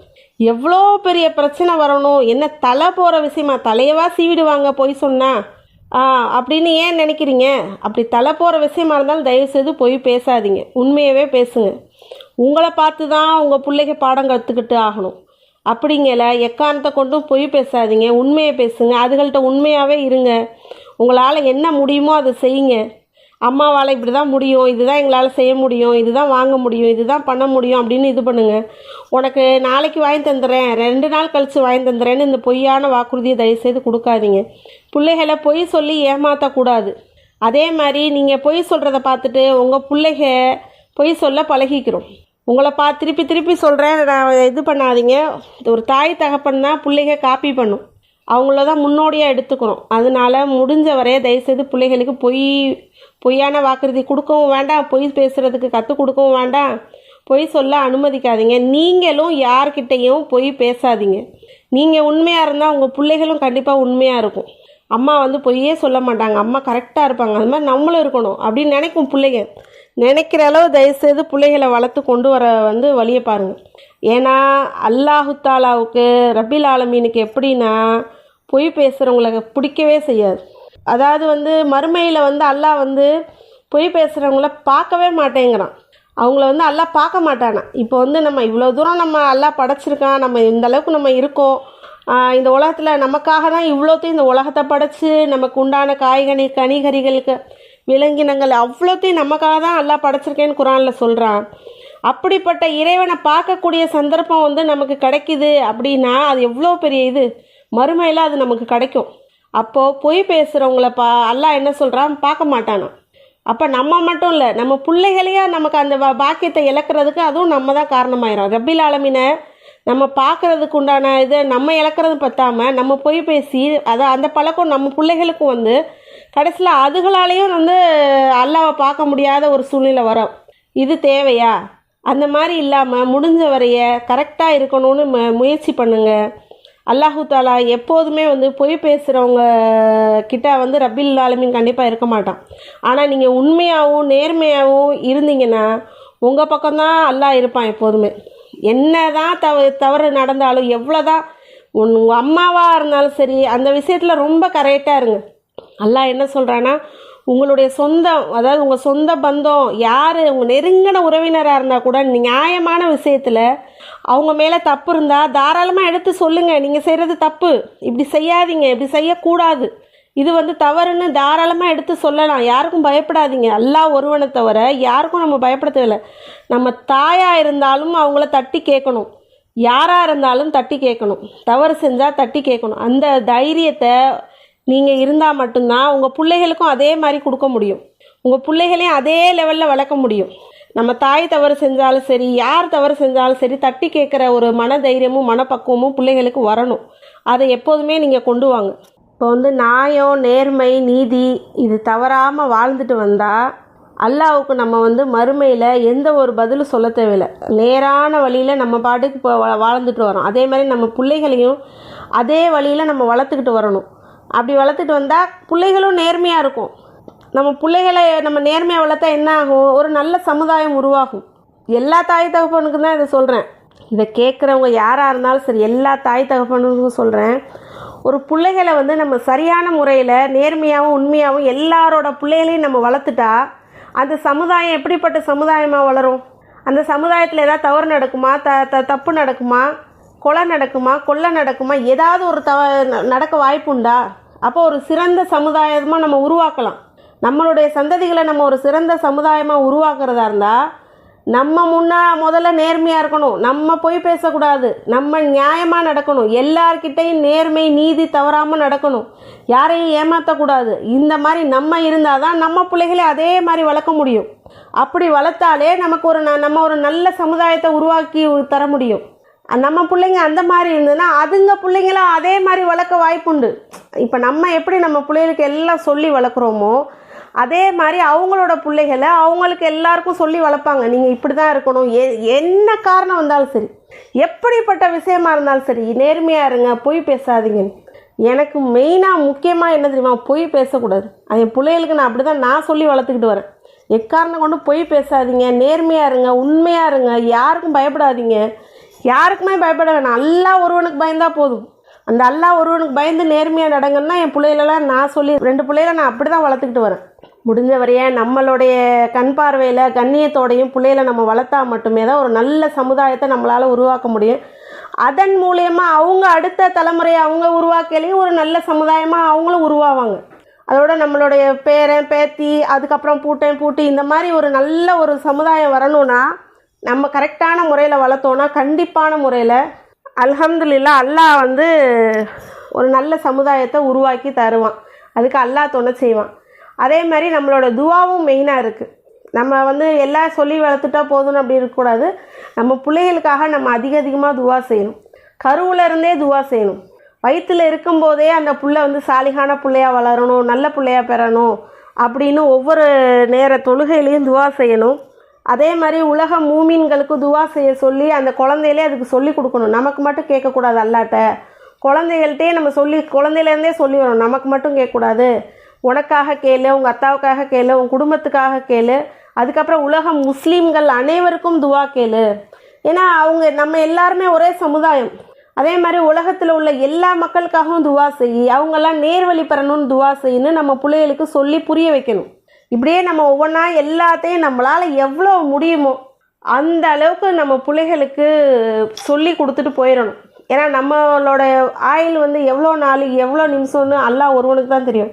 எவ்வளோ பெரிய பிரச்சனை வரணும், என்ன தலை போகிற விஷயமா, தலையவா சீவிடுவாங்க பொய் சொன்னா அப்படின்னு ஏன் நினைக்கிறீங்க? அப்படி தலை போகிற விஷயமா இருந்தாலும் தயவுசெய்து பொய் பேசாதீங்க, உண்மையவே பேசுங்க. உங்களை பார்த்து தான் உங்கள் பிள்ளைங்க பாடம் கற்றுக்கிட்டு ஆகணும். அப்படிங்கல எக்காரணத்தை கொண்டும் பொய் பேசாதீங்க, உண்மையை பேசுங்க. அதுகள்கிட்ட உண்மையாகவே இருங்க. உங்களால் என்ன முடியுமோ அதை செய்யுங்க. அம்மாவால் இப்படி தான் முடியும், இதுதான் எங்களால் செய்ய முடியும், இதுதான் வாங்க முடியும், இதுதான் பண்ண முடியும் அப்படின்னு இது பண்ணுங்க. உனக்கு நாளைக்கு வாங்கி தந்துடுறேன், 2 நாள் கழித்து வாங்கி தந்துடுறேன்னு இந்த பொய்யான வாக்குறுதியை தயவுசெய்து கொடுக்காதீங்க. பிள்ளைகளை பொய் சொல்லி ஏமாற்றக்கூடாது. அதே மாதிரி நீங்கள் பொய் சொல்கிறத பார்த்துட்டு உங்கள் பிள்ளைக பொய் சொல்ல பழகிக்கிறோம். உங்களை திருப்பி திருப்பி சொல்கிறேன், நான் இது பண்ணாதீங்க. ஒரு தாய் தகப்பன் தான் பிள்ளைக காப்பி பண்ணும், அவங்கள தான் முன்னோடியாக எடுத்துக்கணும். அதனால் முடிஞ்ச வரைய தயவுசெய்து பிள்ளைகளுக்கு பொய்யான வாக்குறுதி கொடுக்கவும் வேண்டாம், பொய் பேசுகிறதுக்கு கற்றுக் கொடுக்கவும் வேண்டாம், பொய் சொல்ல அனுமதிக்காதீங்க. நீங்களும் யார்கிட்டையும் பொய் பேசாதீங்க. நீங்கள் உண்மையாக இருந்தால் உங்கள் பிள்ளைகளும் கண்டிப்பாக உண்மையாக இருக்கும். அம்மா வந்து பொய்யே சொல்ல மாட்டாங்க, அம்மா கரெக்டாக இருப்பாங்க, அது மாதிரி நம்மளும் இருக்கணும் அப்படின்னு நினைக்கும் பிள்ளைங்க. நினைக்கிற அளவு தயவுசெய்து பிள்ளைகளை வளர்த்து கொண்டு வர வந்து வழியை பாருங்கள். ஏன்னா அல்லாஹு தாலாவுக்கு ரப்பில் ஆலமீனுக்கு எப்படின்னா பொய் பேசுகிறவங்களுக்கு பிடிக்கவே செய்யாது. அதாவது வந்து மறுமையில் வந்து அல்லாஹ் வந்து பொய் பேசுகிறவங்கள பார்க்கவே மாட்டேங்கிறான், அவங்கள வந்து அல்லாஹ் பார்க்க மாட்டானா. இப்போ வந்து நம்ம இவ்வளோ தூரம் நம்ம அல்லாஹ் படைச்சிருக்கான், நம்ம இந்த அளவுக்கு நம்ம இருக்கோம், இந்த உலகத்தில் நமக்காக தான் இவ்வளோத்தையும் இந்த உலகத்தை படைச்சு நமக்கு உண்டான கனிகறிகளுக்கு விலங்கினங்கள் அவ்வளோத்தையும் நமக்காக தான் அல்லாஹ் படைச்சிருக்கேன்னு குரானில் சொல்கிறான். அப்படிப்பட்ட இறைவனை பார்க்கக்கூடிய சந்தர்ப்பம் வந்து நமக்கு கிடைக்குது அப்படின்னா அது எவ்வளோ பெரிய இது, மறுமையில் அது நமக்கு கிடைக்கும். அப்போது பொய் பேசுகிறவங்கள அல்லாஹ் என்ன சொல்கிறான், பார்க்க மாட்டானா. அப்போ நம்ம மட்டும் இல்லை, நம்ம பிள்ளைகளையே நமக்கு அந்த பாக்கியத்தை இழக்கிறதுக்கு அதுவும் நம்ம தான் காரணமாயிரும். ரப்பில் ஆலமீனை நம்ம பார்க்குறதுக்கு உண்டான இதை நம்ம இழக்கிறது பத்தாம நம்ம பொய் பேசி அந்த பழக்கம் நம்ம பிள்ளைகளுக்கும் வந்து கடைசியில் அதுகளாலேயும் வந்து அல்லாவை பார்க்க முடியாத ஒரு சூழ்நிலை வரும். இது தேவையா? அந்த மாதிரி இல்லாமல் முடிஞ்ச வரைய கரெக்டாக இருக்கணும்னு முயற்சி பண்ணுங்கள். அல்லாஹு தாலா எப்போதுமே வந்து பொய் பேசுகிறவங்க கிட்ட வந்து ரப்பில் ஆலமீன் கண்டிப்பாக இருக்க மாட்டான். ஆனால் நீங்கள் உண்மையாகவும் நேர்மையாகவும் இருந்தீங்கன்னா உங்கள் பக்கம்தான் அல்லாஹ் இருப்பான் எப்போதுமே. என்ன தான் தவறு நடந்தாலும், எவ்வளோதான் உங்கள் அம்மாவாக இருந்தாலும் சரி, அந்த விஷயத்தில் ரொம்ப கரெக்டாக இருங்க. அல்லாஹ் என்ன சொல்கிறான்னா, உங்களுடைய சொந்தம், அதாவது உங்கள் சொந்த பந்தம் யார், உங்கள் நெருங்கின உறவினராக இருந்தால் கூட நியாயமான விஷயத்தில் அவங்க மேலே தப்பு இருந்தால் தாராளமாக எடுத்து சொல்லுங்கள், நீங்கள் செய்கிறது தப்பு, இப்படி செய்யாதீங்க, இப்படி செய்யக்கூடாது, இது வந்து தவறுன்னு தாராளமாக எடுத்து சொல்லலாம். யாருக்கும் பயப்படாதீங்க. அல்லாஹ் ஒருவனை தவிர யாருக்கும் நம்ம பயப்பட தேவையில்லை. நம்ம தாயாக இருந்தாலும் அவங்கள தட்டி கேட்கணும், யாராக இருந்தாலும் தட்டி கேட்கணும், தவறு செஞ்சால் தட்டி கேட்கணும். அந்த தைரியத்தை நீங்கள் இருந்தால் மட்டும்தான் உங்கள் பிள்ளைகளுக்கும் அதே மாதிரி கொடுக்க முடியும், உங்கள் பிள்ளைகளையும் அதே லெவலில் வளர்க்க முடியும். நம்ம தாய் தவறு செஞ்சாலும் சரி, யார் தவறு செஞ்சாலும் சரி, தட்டி கேட்குற ஒரு மன தைரியமும் மனப்பக்குவமும் பிள்ளைகளுக்கு வரணும். அதை எப்போதுமே நீங்கள் கொண்டு வாங்க. இப்போ வந்து நியாயம், நேர்மை, நீதி இது தவறாமல் வாழ்ந்துட்டு வந்தால் அல்லாஹ்வுக்கு நம்ம வந்து மறுமையில் எந்த ஒரு பதிலும் சொல்ல தேவையில்லை. நேரான வழியில் நம்ம பாட்டுக்கு இப்போ வாழ்ந்துட்டு வரோம். அதே மாதிரி நம்ம பிள்ளைகளையும் அதே வழியில் நம்ம வளர்த்துக்கிட்டு வரணும். அப்படி வளர்த்துட்டு வந்தால் பிள்ளைகளும் நேர்மையாக இருக்கும். நம்ம பிள்ளைகளை நம்ம நேர்மையாக வளர்த்தா என்ன ஆகும், ஒரு நல்ல சமுதாயம் உருவாகும். எல்லா தாய் தகப்பனுக்கு தான் இதை சொல்கிறேன். இதை கேட்குறவங்க யாராக இருந்தாலும் சரி, எல்லா தாய் தகப்பனுக்கும் சொல்கிறேன். ஒரு பிள்ளைகளை நம்ம சரியான முறையில் நேர்மையாகவும் உண்மையாகவும் எல்லாரோட பிள்ளைகளையும் நம்ம வளர்த்துட்டா அந்த சமுதாயம் எப்படிப்பட்ட சமுதாயமாக வளரும்? அந்த சமுதாயத்தில் ஏதாவது தவறு நடக்குமா, தப்பு நடக்குமா, கொலை நடக்குமா, கொள்ளை நடக்குமா, ஏதாவது ஒரு நடக்க வாய்ப்புண்டா? அப்போ ஒரு சிறந்த சமுதாயமாக நம்ம உருவாக்கலாம். நம்மளுடைய சந்ததிகளை நம்ம ஒரு சிறந்த சமுதாயமாக உருவாக்குறதா இருந்தால் நம்ம முதல்ல நேர்மையாக இருக்கணும். நம்ம போய் பேசக்கூடாது, நம்ம நியாயமாக நடக்கணும், எல்லார்கிட்டையும் நேர்மை நீதி தவறாமல் நடக்கணும், யாரையும் ஏமாற்றக்கூடாது. இந்த மாதிரி நம்ம இருந்தால் தான் நம்ம பிள்ளைகளை அதே மாதிரி வளர்க்க முடியும். அப்படி வளர்த்தாலே நமக்கு நம்ம ஒரு நல்ல சமுதாயத்தை உருவாக்கி தர முடியும். நம்ம பிள்ளைங்க அந்த மாதிரி இருந்ததுன்னா அதுங்க பிள்ளைங்களும் அதே மாதிரி வளர்க்க வாய்ப்புண்டு. இப்போ நம்ம எப்படி நம்ம பிள்ளைகளுக்கு எல்லாம் சொல்லி வளர்க்குறோமோ அதே மாதிரி அவங்களோட பிள்ளைகளை அவங்களுக்கு எல்லாருக்கும் சொல்லி வளர்ப்பாங்க. நீங்கள் இப்படி தான் இருக்கணும், என்ன காரணம் வந்தாலும் சரி, எப்படிப்பட்ட விஷயமா இருந்தாலும் சரி, நேர்மையாக இருங்க, பொய் பேசாதீங்க. எனக்கு மெயினாக முக்கியமாக என்ன தெரியுமா, பொய் பேசக்கூடாது. அது என் பிள்ளைகளுக்கு நான் அப்படி தான் நான் சொல்லி வளர்த்துக்கிட்டு வரேன். எக்காரணம் கொண்டு பொய் பேசாதீங்க, நேர்மையாக இருங்க, உண்மையாக இருங்க, யாருக்கும் பயப்படாதீங்க, யாருக்குமே பயப்பட வேணாம். அல்லாஹ் ஒருவனுக்கு பயந்தால் போதும். அந்த அல்லாஹ் ஒருவனுக்கு பயந்து நேர்மையாக நடங்கன்னா என் பிள்ளைகளெல்லாம் நான் சொல்லி 2 பிள்ளைகளை நான் அப்படி தான் வளர்த்துக்கிட்டு வரேன். முடிஞ்ச வரைய நம்மளுடைய கண் பார்வையில் கண்ணியத்தோடையும் பிள்ளைகளை நம்ம வளர்த்தா மட்டுமே தான் ஒரு நல்ல சமுதாயத்தை நம்மளால் உருவாக்க முடியும். அதன் மூலியமாக அவங்க அடுத்த தலைமுறையை அவங்க உருவாக்கலையும் ஒரு நல்ல சமுதாயமாக அவங்களும் உருவாவாங்க. அதோட நம்மளுடைய பேரன் பேத்தி அதுக்கப்புறம் பூட்டன் பூட்டி இந்த மாதிரி ஒரு நல்ல ஒரு சமுதாயம் வரணும்னா நம்ம கரெக்டான முறையில் வளர்த்தோன்னா கண்டிப்பான முறையில் அல்ஹம்துலில்லாஹ் அல்லாஹ் ஒரு நல்ல சமுதாயத்தை உருவாக்கி தருவான். அதுக்கு அல்லாஹ் துணை செய்வான். அதே மாதிரி நம்மளோட துவாவும் மெயினாக இருக்குது. நம்ம எல்லாம் சொல்லி வளர்த்துட்டா போதும்னு அப்படி இருக்கக்கூடாது. நம்ம பிள்ளைகளுக்காக நம்ம அதிகமாக துவா செய்யணும். கருவில் இருந்தே துவா செய்யணும். வயிற்றில் இருக்கும்போதே அந்த புள்ளை சாலிகான பிள்ளையாக வளரணும், நல்ல பிள்ளையாக பெறணும் அப்படின்னு ஒவ்வொரு நேர தொழுகையிலையும் துவா செய்யணும். அதே மாதிரி உலக மூமீன்களுக்கு துவா செய்ய சொல்லி அந்த குழந்தையிலே அதுக்கு சொல்லி கொடுக்கணும். நமக்கு மட்டும் கேட்கக்கூடாது அல்லாட்ட, குழந்தைகள்கிட்டே நம்ம குழந்தையிலேருந்தே சொல்லி வரணும். நமக்கு மட்டும் கேட்கக்கூடாது, உனக்காக கேளு, உங்கள் அத்தாவுக்காக கேளு, உங்கள் குடும்பத்துக்காக கேளு, அதுக்கப்புறம் உலக முஸ்லீம்கள் அனைவருக்கும் துவா கேளு. ஏன்னா நம்ம எல்லாருமே ஒரே சமுதாயம். அதே மாதிரி உலகத்தில் உள்ள எல்லா மக்களுக்காகவும் துவா செய்யி, அவங்கெல்லாம் நேர்வழி பெறணும்னு துவா செய்யணும் நம்ம பிள்ளைகளுக்கு சொல்லி புரிய வைக்கணும். இப்படியே நம்ம ஒவ்வொன்றா எல்லாத்தையும் நம்மளால் எவ்வளோ முடியுமோ அந்த அளவுக்கு நம்ம பிள்ளைகளுக்கு சொல்லி கொடுத்துட்டு போயிடணும். ஏன்னா நம்மளோட ஆயுள் எவ்வளோ நாள் எவ்வளோ நிமிஷம்னு அல்லாஹ் ஒருவனுக்கு தான் தெரியும்.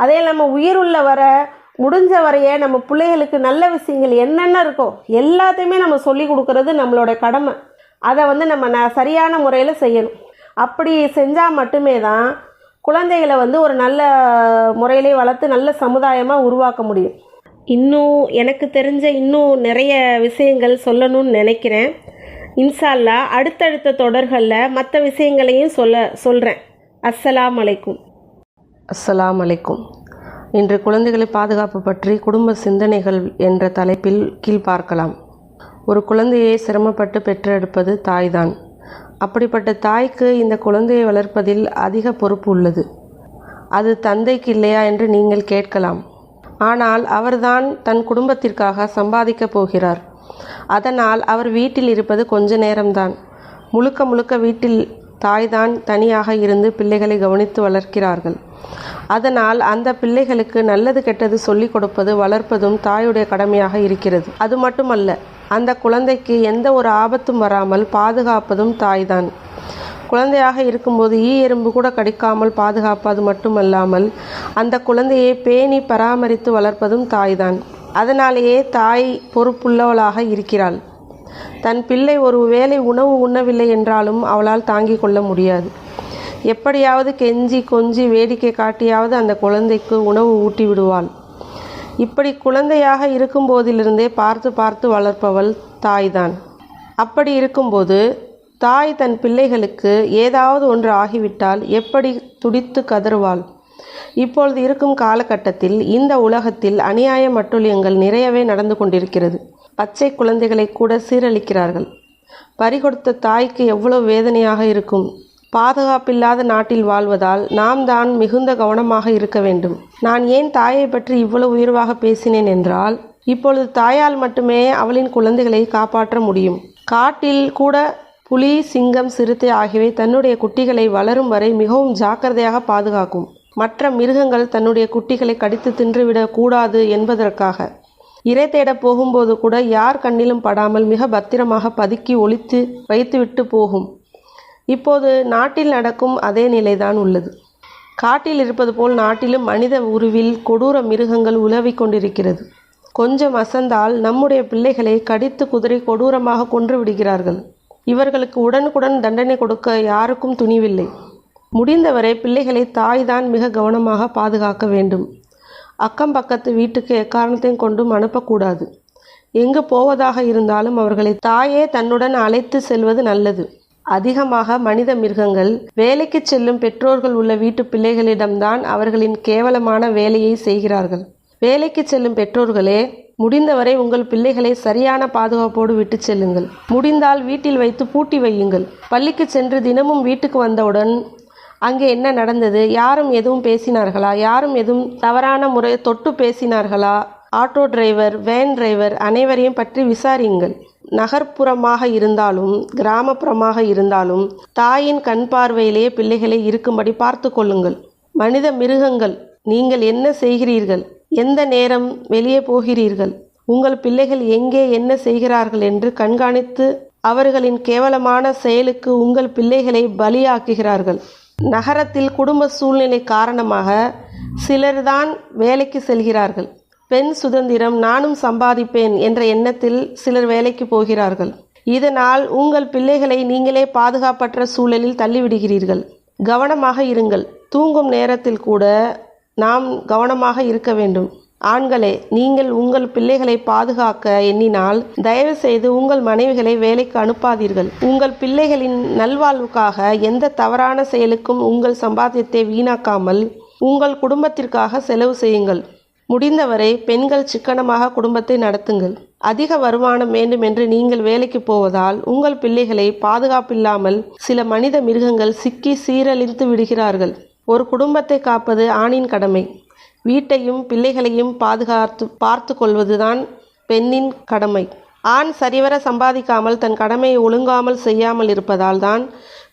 அதே நம்ம உயிருள்ள வர முடிஞ்ச வரைய நம்ம பிள்ளைகளுக்கு நல்ல விஷயங்கள் என்னென்ன இருக்கோ எல்லாத்தையுமே நம்ம சொல்லி கொடுக்கறது நம்மளோட கடமை. அதை நம்ம சரியான முறையில் செய்யணும். அப்படி செஞ்சால் மட்டுமே தான் குழந்தைகளை ஒரு நல்ல முறையிலே வளர்த்து நல்ல சமுதாயமாக உருவாக்க முடியும். இன்னும் எனக்கு தெரிஞ்ச நிறைய விஷயங்கள் சொல்லணும்னு நினைக்கிறேன். இன்ஷா அல்லாஹ் அடுத்தடுத்த தொடர்களில் மற்ற விஷயங்களையும் சொல்கிறேன். அஸ்ஸலாமு அலைக்கும். அஸ்ஸலாமு அலைக்கும். இன்று குழந்தைகளை பாதுகாப்பு பற்றி குடும்ப சிந்தனைகள் என்ற தலைப்பில் கீழ் பார்க்கலாம். ஒரு குழந்தையை சிரமப்பட்டு பெற்றெடுப்பது தாய்தான். அப்படிப்பட்ட தாய்க்கு இந்த குழந்தையை வளர்ப்பதில் அதிக பொறுப்பு உள்ளது. அது தந்தைக்கு இல்லையா என்று நீங்கள் கேட்கலாம். ஆனால் அவர்தான் தன் குடும்பத்திற்காக சம்பாதிக்கப் போகிறார். அதனால் அவர் வீட்டில் இருப்பது கொஞ்ச நேரம்தான். முழுக்க வீட்டில் தாய்தான் தனியாக இருந்து பிள்ளைகளை கவனித்து வளர்க்கிறார்கள். அதனால் அந்த பிள்ளைகளுக்கு நல்லது கெட்டது சொல்லிக் கொடுப்பது வளர்ப்பதும் தாயுடைய கடமையாக இருக்கிறது. அது மட்டுமல்ல, அந்த குழந்தைக்கு எந்த ஒரு ஆபத்தும் வராமல் பாதுகாப்பதும் தாய்தான். குழந்தையாக இருக்கும்போது எறும்பு கூட கடிக்காமல் பாதுகாப்பது மட்டுமல்லாமல் அந்த குழந்தையை பேணி பராமரித்து வளர்ப்பதும் தாய்தான். அதனாலேயே தாய் பொறுப்புள்ளவளாக இருக்கிறாள். தன் பிள்ளை ஒரு வேளை உணவு உண்ணவில்லை என்றாலும் அவளால் தாங்கிக் கொள்ள முடியாது. எப்படியாவது கெஞ்சி கொஞ்சி வேடிக்கை காட்டியாவது அந்த குழந்தைக்கு உணவு ஊட்டி விடுவாள். இப்படி குழந்தையாக இருக்கும்போதிலிருந்தே பார்த்து வளர்ப்பவள் தாய்தான். அப்படி இருக்கும்போது தாய் தன் பிள்ளைகளுக்கு ஏதாவது ஒன்று ஆகிவிட்டால் எப்படி துடித்து கதறுவாள். இப்பொழுது இருக்கும் காலகட்டத்தில் இந்த உலகத்தில் அநியாய அட்டூழியங்கள் நிறையவே நடந்து கொண்டிருக்கிறது. பச்சை குழந்தைகளை கூட சீரழிக்கிறார்கள். பறிகொடுத்த தாய்க்கு எவ்வளவு வேதனையாக இருக்கும். பாதுகாப்பில்லாத நாட்டில் வாழ்வதால் நாம் தான் மிகுந்த கவனமாக இருக்க வேண்டும். நான் ஏன் தாயை பற்றி இவ்வளவு உயர்வாக பேசினேன் என்றால், இப்பொழுது தாயால் மட்டுமே அவளின் குழந்தைகளை காப்பாற்ற முடியும். காட்டில் கூட புலி, சிங்கம், சிறுத்தை ஆகியவை தன்னுடைய குட்டிகளை வளரும் வரை மிகவும் ஜாக்கிரதையாக பாதுகாக்கும். மற்ற மிருகங்கள் தன்னுடைய குட்டிகளை கடித்து தின்றுவிடக் கூடாது என்பதற்காக இரை தேட போகும்போது கூட யார் கண்ணிலும் படாமல் மிக பத்திரமாக பதுக்கி ஒளித்து வைத்துவிட்டு போகும். இப்போது நாட்டில் நடக்கும் அதே நிலைதான் உள்ளது. காட்டில் இருப்பது போல் நாட்டிலும் மனித உருவில் கொடூர மிருகங்கள் உலவிக் கொண்டிருக்கிறது. கொஞ்சம் அசந்தால் நம்முடைய பிள்ளைகளை கடித்து குதறி கொடூரமாக கொன்று விடுகிறார்கள். இவர்களுக்கு உடனுக்குடன் தண்டனை கொடுக்க யாருக்கும் துணிவில்லை. முடிந்தவரை பிள்ளைகளை தாய்தான் மிக கவனமாக பாதுகாக்க வேண்டும். அக்கம் பக்கத்து வீட்டுக்கு எக்காரணத்தையும் கொண்டும் அனுப்பக்கூடாது. எங்கு போவதாக இருந்தாலும் அவர்களை தாயே தன்னுடன் அழைத்து செல்வது நல்லது. அதிகமாக மனித மிருகங்கள் வேலைக்கு செல்லும் பெற்றோர்கள் உள்ள வீட்டு பிள்ளைகளிடம்தான் அவர்களின் கேவலமான வேலையை செய்கிறார்கள். வேலைக்கு செல்லும் பெற்றோர்களே, முடிந்தவரை உங்கள் பிள்ளைகளை சரியான பாதுகாப்போடு விட்டு செல்லுங்கள். முடிந்தால் வீட்டில் வைத்து பூட்டி வையுங்கள். பள்ளிக்கு சென்று தினமும் வீட்டுக்கு வந்தவுடன் அங்கே என்ன நடந்தது, யாரும் எதுவும் பேசினார்களா, யாரும் எதுவும் தவறான முறை தொட்டு பேசினார்களா, ஆட்டோ டிரைவர், வேன் டிரைவர் அனைவரையும் பற்றி விசாரியுங்கள். நகர்ப்புறமாக இருந்தாலும் கிராமப்புறமாக இருந்தாலும் தாயின் கண் பார்வையிலே பிள்ளைகளை இருக்கும்படி பார்த்து கொள்ளுங்கள். மனித மிருகங்கள், நீங்கள் என்ன செய்கிறீர்கள், எந்த நேரம் வெளியே போகிறீர்கள், உங்கள் பிள்ளைகள் எங்கே என்ன செய்கிறார்கள் என்று கண்காணித்து அவர்களின் கேவலமான செயலுக்கு உங்கள் பிள்ளைகளை பலியாக்குகிறார்கள். நகரத்தில் குடும்ப சூழ்நிலை காரணமாக சிலர்தான் வேலைக்கு செல்கிறார்கள். பெண் சுதந்திரம், நானும் சம்பாதிப்பேன் என்ற எண்ணத்தில் சிலர் வேலைக்கு போகிறார்கள். இதனால் உங்கள் பிள்ளைகளை நீங்களே பாதுகாப்பற்ற சூழலில் தள்ளிவிடுகிறீர்கள். கவனமாக இருங்கள். தூங்கும் நேரத்தில் கூட நாம் கவனமாக இருக்க வேண்டும். ஆண்களே, நீங்கள் உங்கள் பிள்ளைகளை பாதுகாக்க எண்ணினால் தயவு செய்து உங்கள் மனைவிகளை வேலைக்கு அனுப்பாதீர்கள். உங்கள் பிள்ளைகளின் நல்வாழ்வுக்காக எந்த தவறான செயலுக்கும் உங்கள் சம்பாத்தியத்தை வீணாக்காமல் உங்கள் குடும்பத்திற்காக செலவு செய்யுங்கள். முடிந்தவரை பெண்கள் சிக்கனமாக குடும்பத்தை நடத்துங்கள். அதிக வருமானம் வேண்டும் என்று நீங்கள் வேலைக்கு போவதால் உங்கள் பிள்ளைகளை பாதுகாப்பில்லாமல் சில மனித மிருகங்கள் சிக்கி சீரழித்து விடுகிறார்கள். ஒரு குடும்பத்தை காப்பது ஆணின் கடமை. வீட்டையும் பிள்ளைகளையும் பார்த்து கொள்வதுதான் பெண்ணின் கடமை. ஆண் சரிவர சம்பாதிக்காமல் தன் கடமையை ஒழுங்காமல் செய்யாமல் இருப்பதால் தான்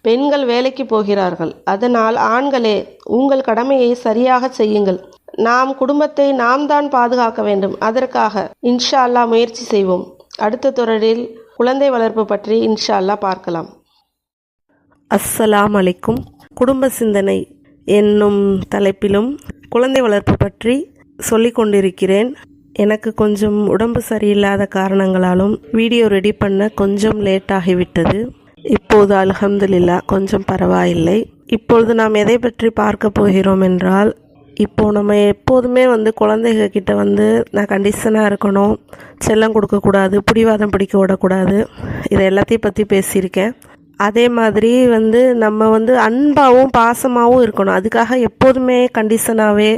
பெண்கள் வேலைக்கு போகிறார்கள். அதனால் ஆண்களே, உங்கள் கடமையை சரியாக செய்யுங்கள். நாம் குடும்பத்தை நாம் தான் பாதுகாக்க வேண்டும். அதற்காக இன்ஷா அல்லாஹ் முயற்சி செய்வோம். அடுத்த தொடரில் குழந்தை வளர்ப்பு பற்றி இன்ஷா அல்லாஹ் பார்க்கலாம். அஸ்ஸலாமு அலைக்கும். குடும்ப சிந்தனை என்னும் தலைப்பிலும் குழந்தை வளர்ப்பு பற்றி சொல்லி கொண்டிருக்கிறேன். எனக்கு கொஞ்சம் உடம்பு சரியில்லாத காரணங்களாலும் வீடியோ ரெடி பண்ண கொஞ்சம் லேட் ஆகிவிட்டது. இப்போது அல்ஹம்துலில்லாஹ் கொஞ்சம் பரவாயில்லை. இப்பொழுது நாம் எதை பற்றி பார்க்க போகிறோம் என்றால், இப்போது நம்ம எப்போதுமே குழந்தைகிட்ட நான் கண்டிஷனாக இருக்கணும், செல்லம் கொடுக்கக்கூடாது, பிடிவாதம் பிடிக்க விடக்கூடாது, இதை எல்லாத்தையும் பற்றி பேசியிருக்கேன். அதே மாதிரி நம்ம அன்பாகவும் பாசமாகவும் இருக்கணும். அதுக்காக எப்போதுமே கண்டிஷனாகவே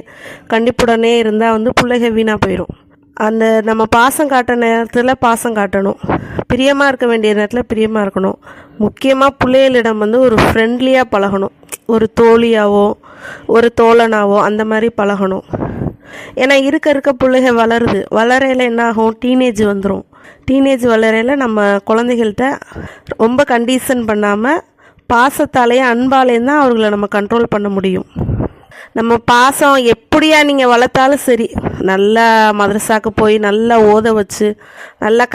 கண்டிப்புடனே இருந்தால் பிள்ளைக வீணாக போயிடும். அந்த நம்ம பாசம் காட்டுற நேரத்தில் பாசம் காட்டணும், பிரியமாக இருக்க வேண்டிய நேரத்தில் பிரியமாக இருக்கணும். முக்கியமாக பிள்ளைகளிடம் ஒரு ஃப்ரெண்ட்லியாக பழகணும், ஒரு தோழியாவோ ஒரு தோழனாவோ அந்த மாதிரி பழகணும். ஏன்னா இருக்க பிள்ளைக வளரையில் என்ன ஆகும், டீனேஜ் வந்துடும். டீனேஜ் வளரையில் நம்ம குழந்தைகள்கிட்ட ரொம்ப கண்டிஷன் பண்ணாமல் பாசத்தாலேயும் அன்பாலேயும் தான் அவர்களை நம்ம கண்ட்ரோல் பண்ண முடியும். நம்ம பாசம் எப்படியா நீங்கள் வளர்த்தாலும் சரி, நல்லா மதரசாவுக்கு போய் நல்லா ஓத வச்சு நல்லா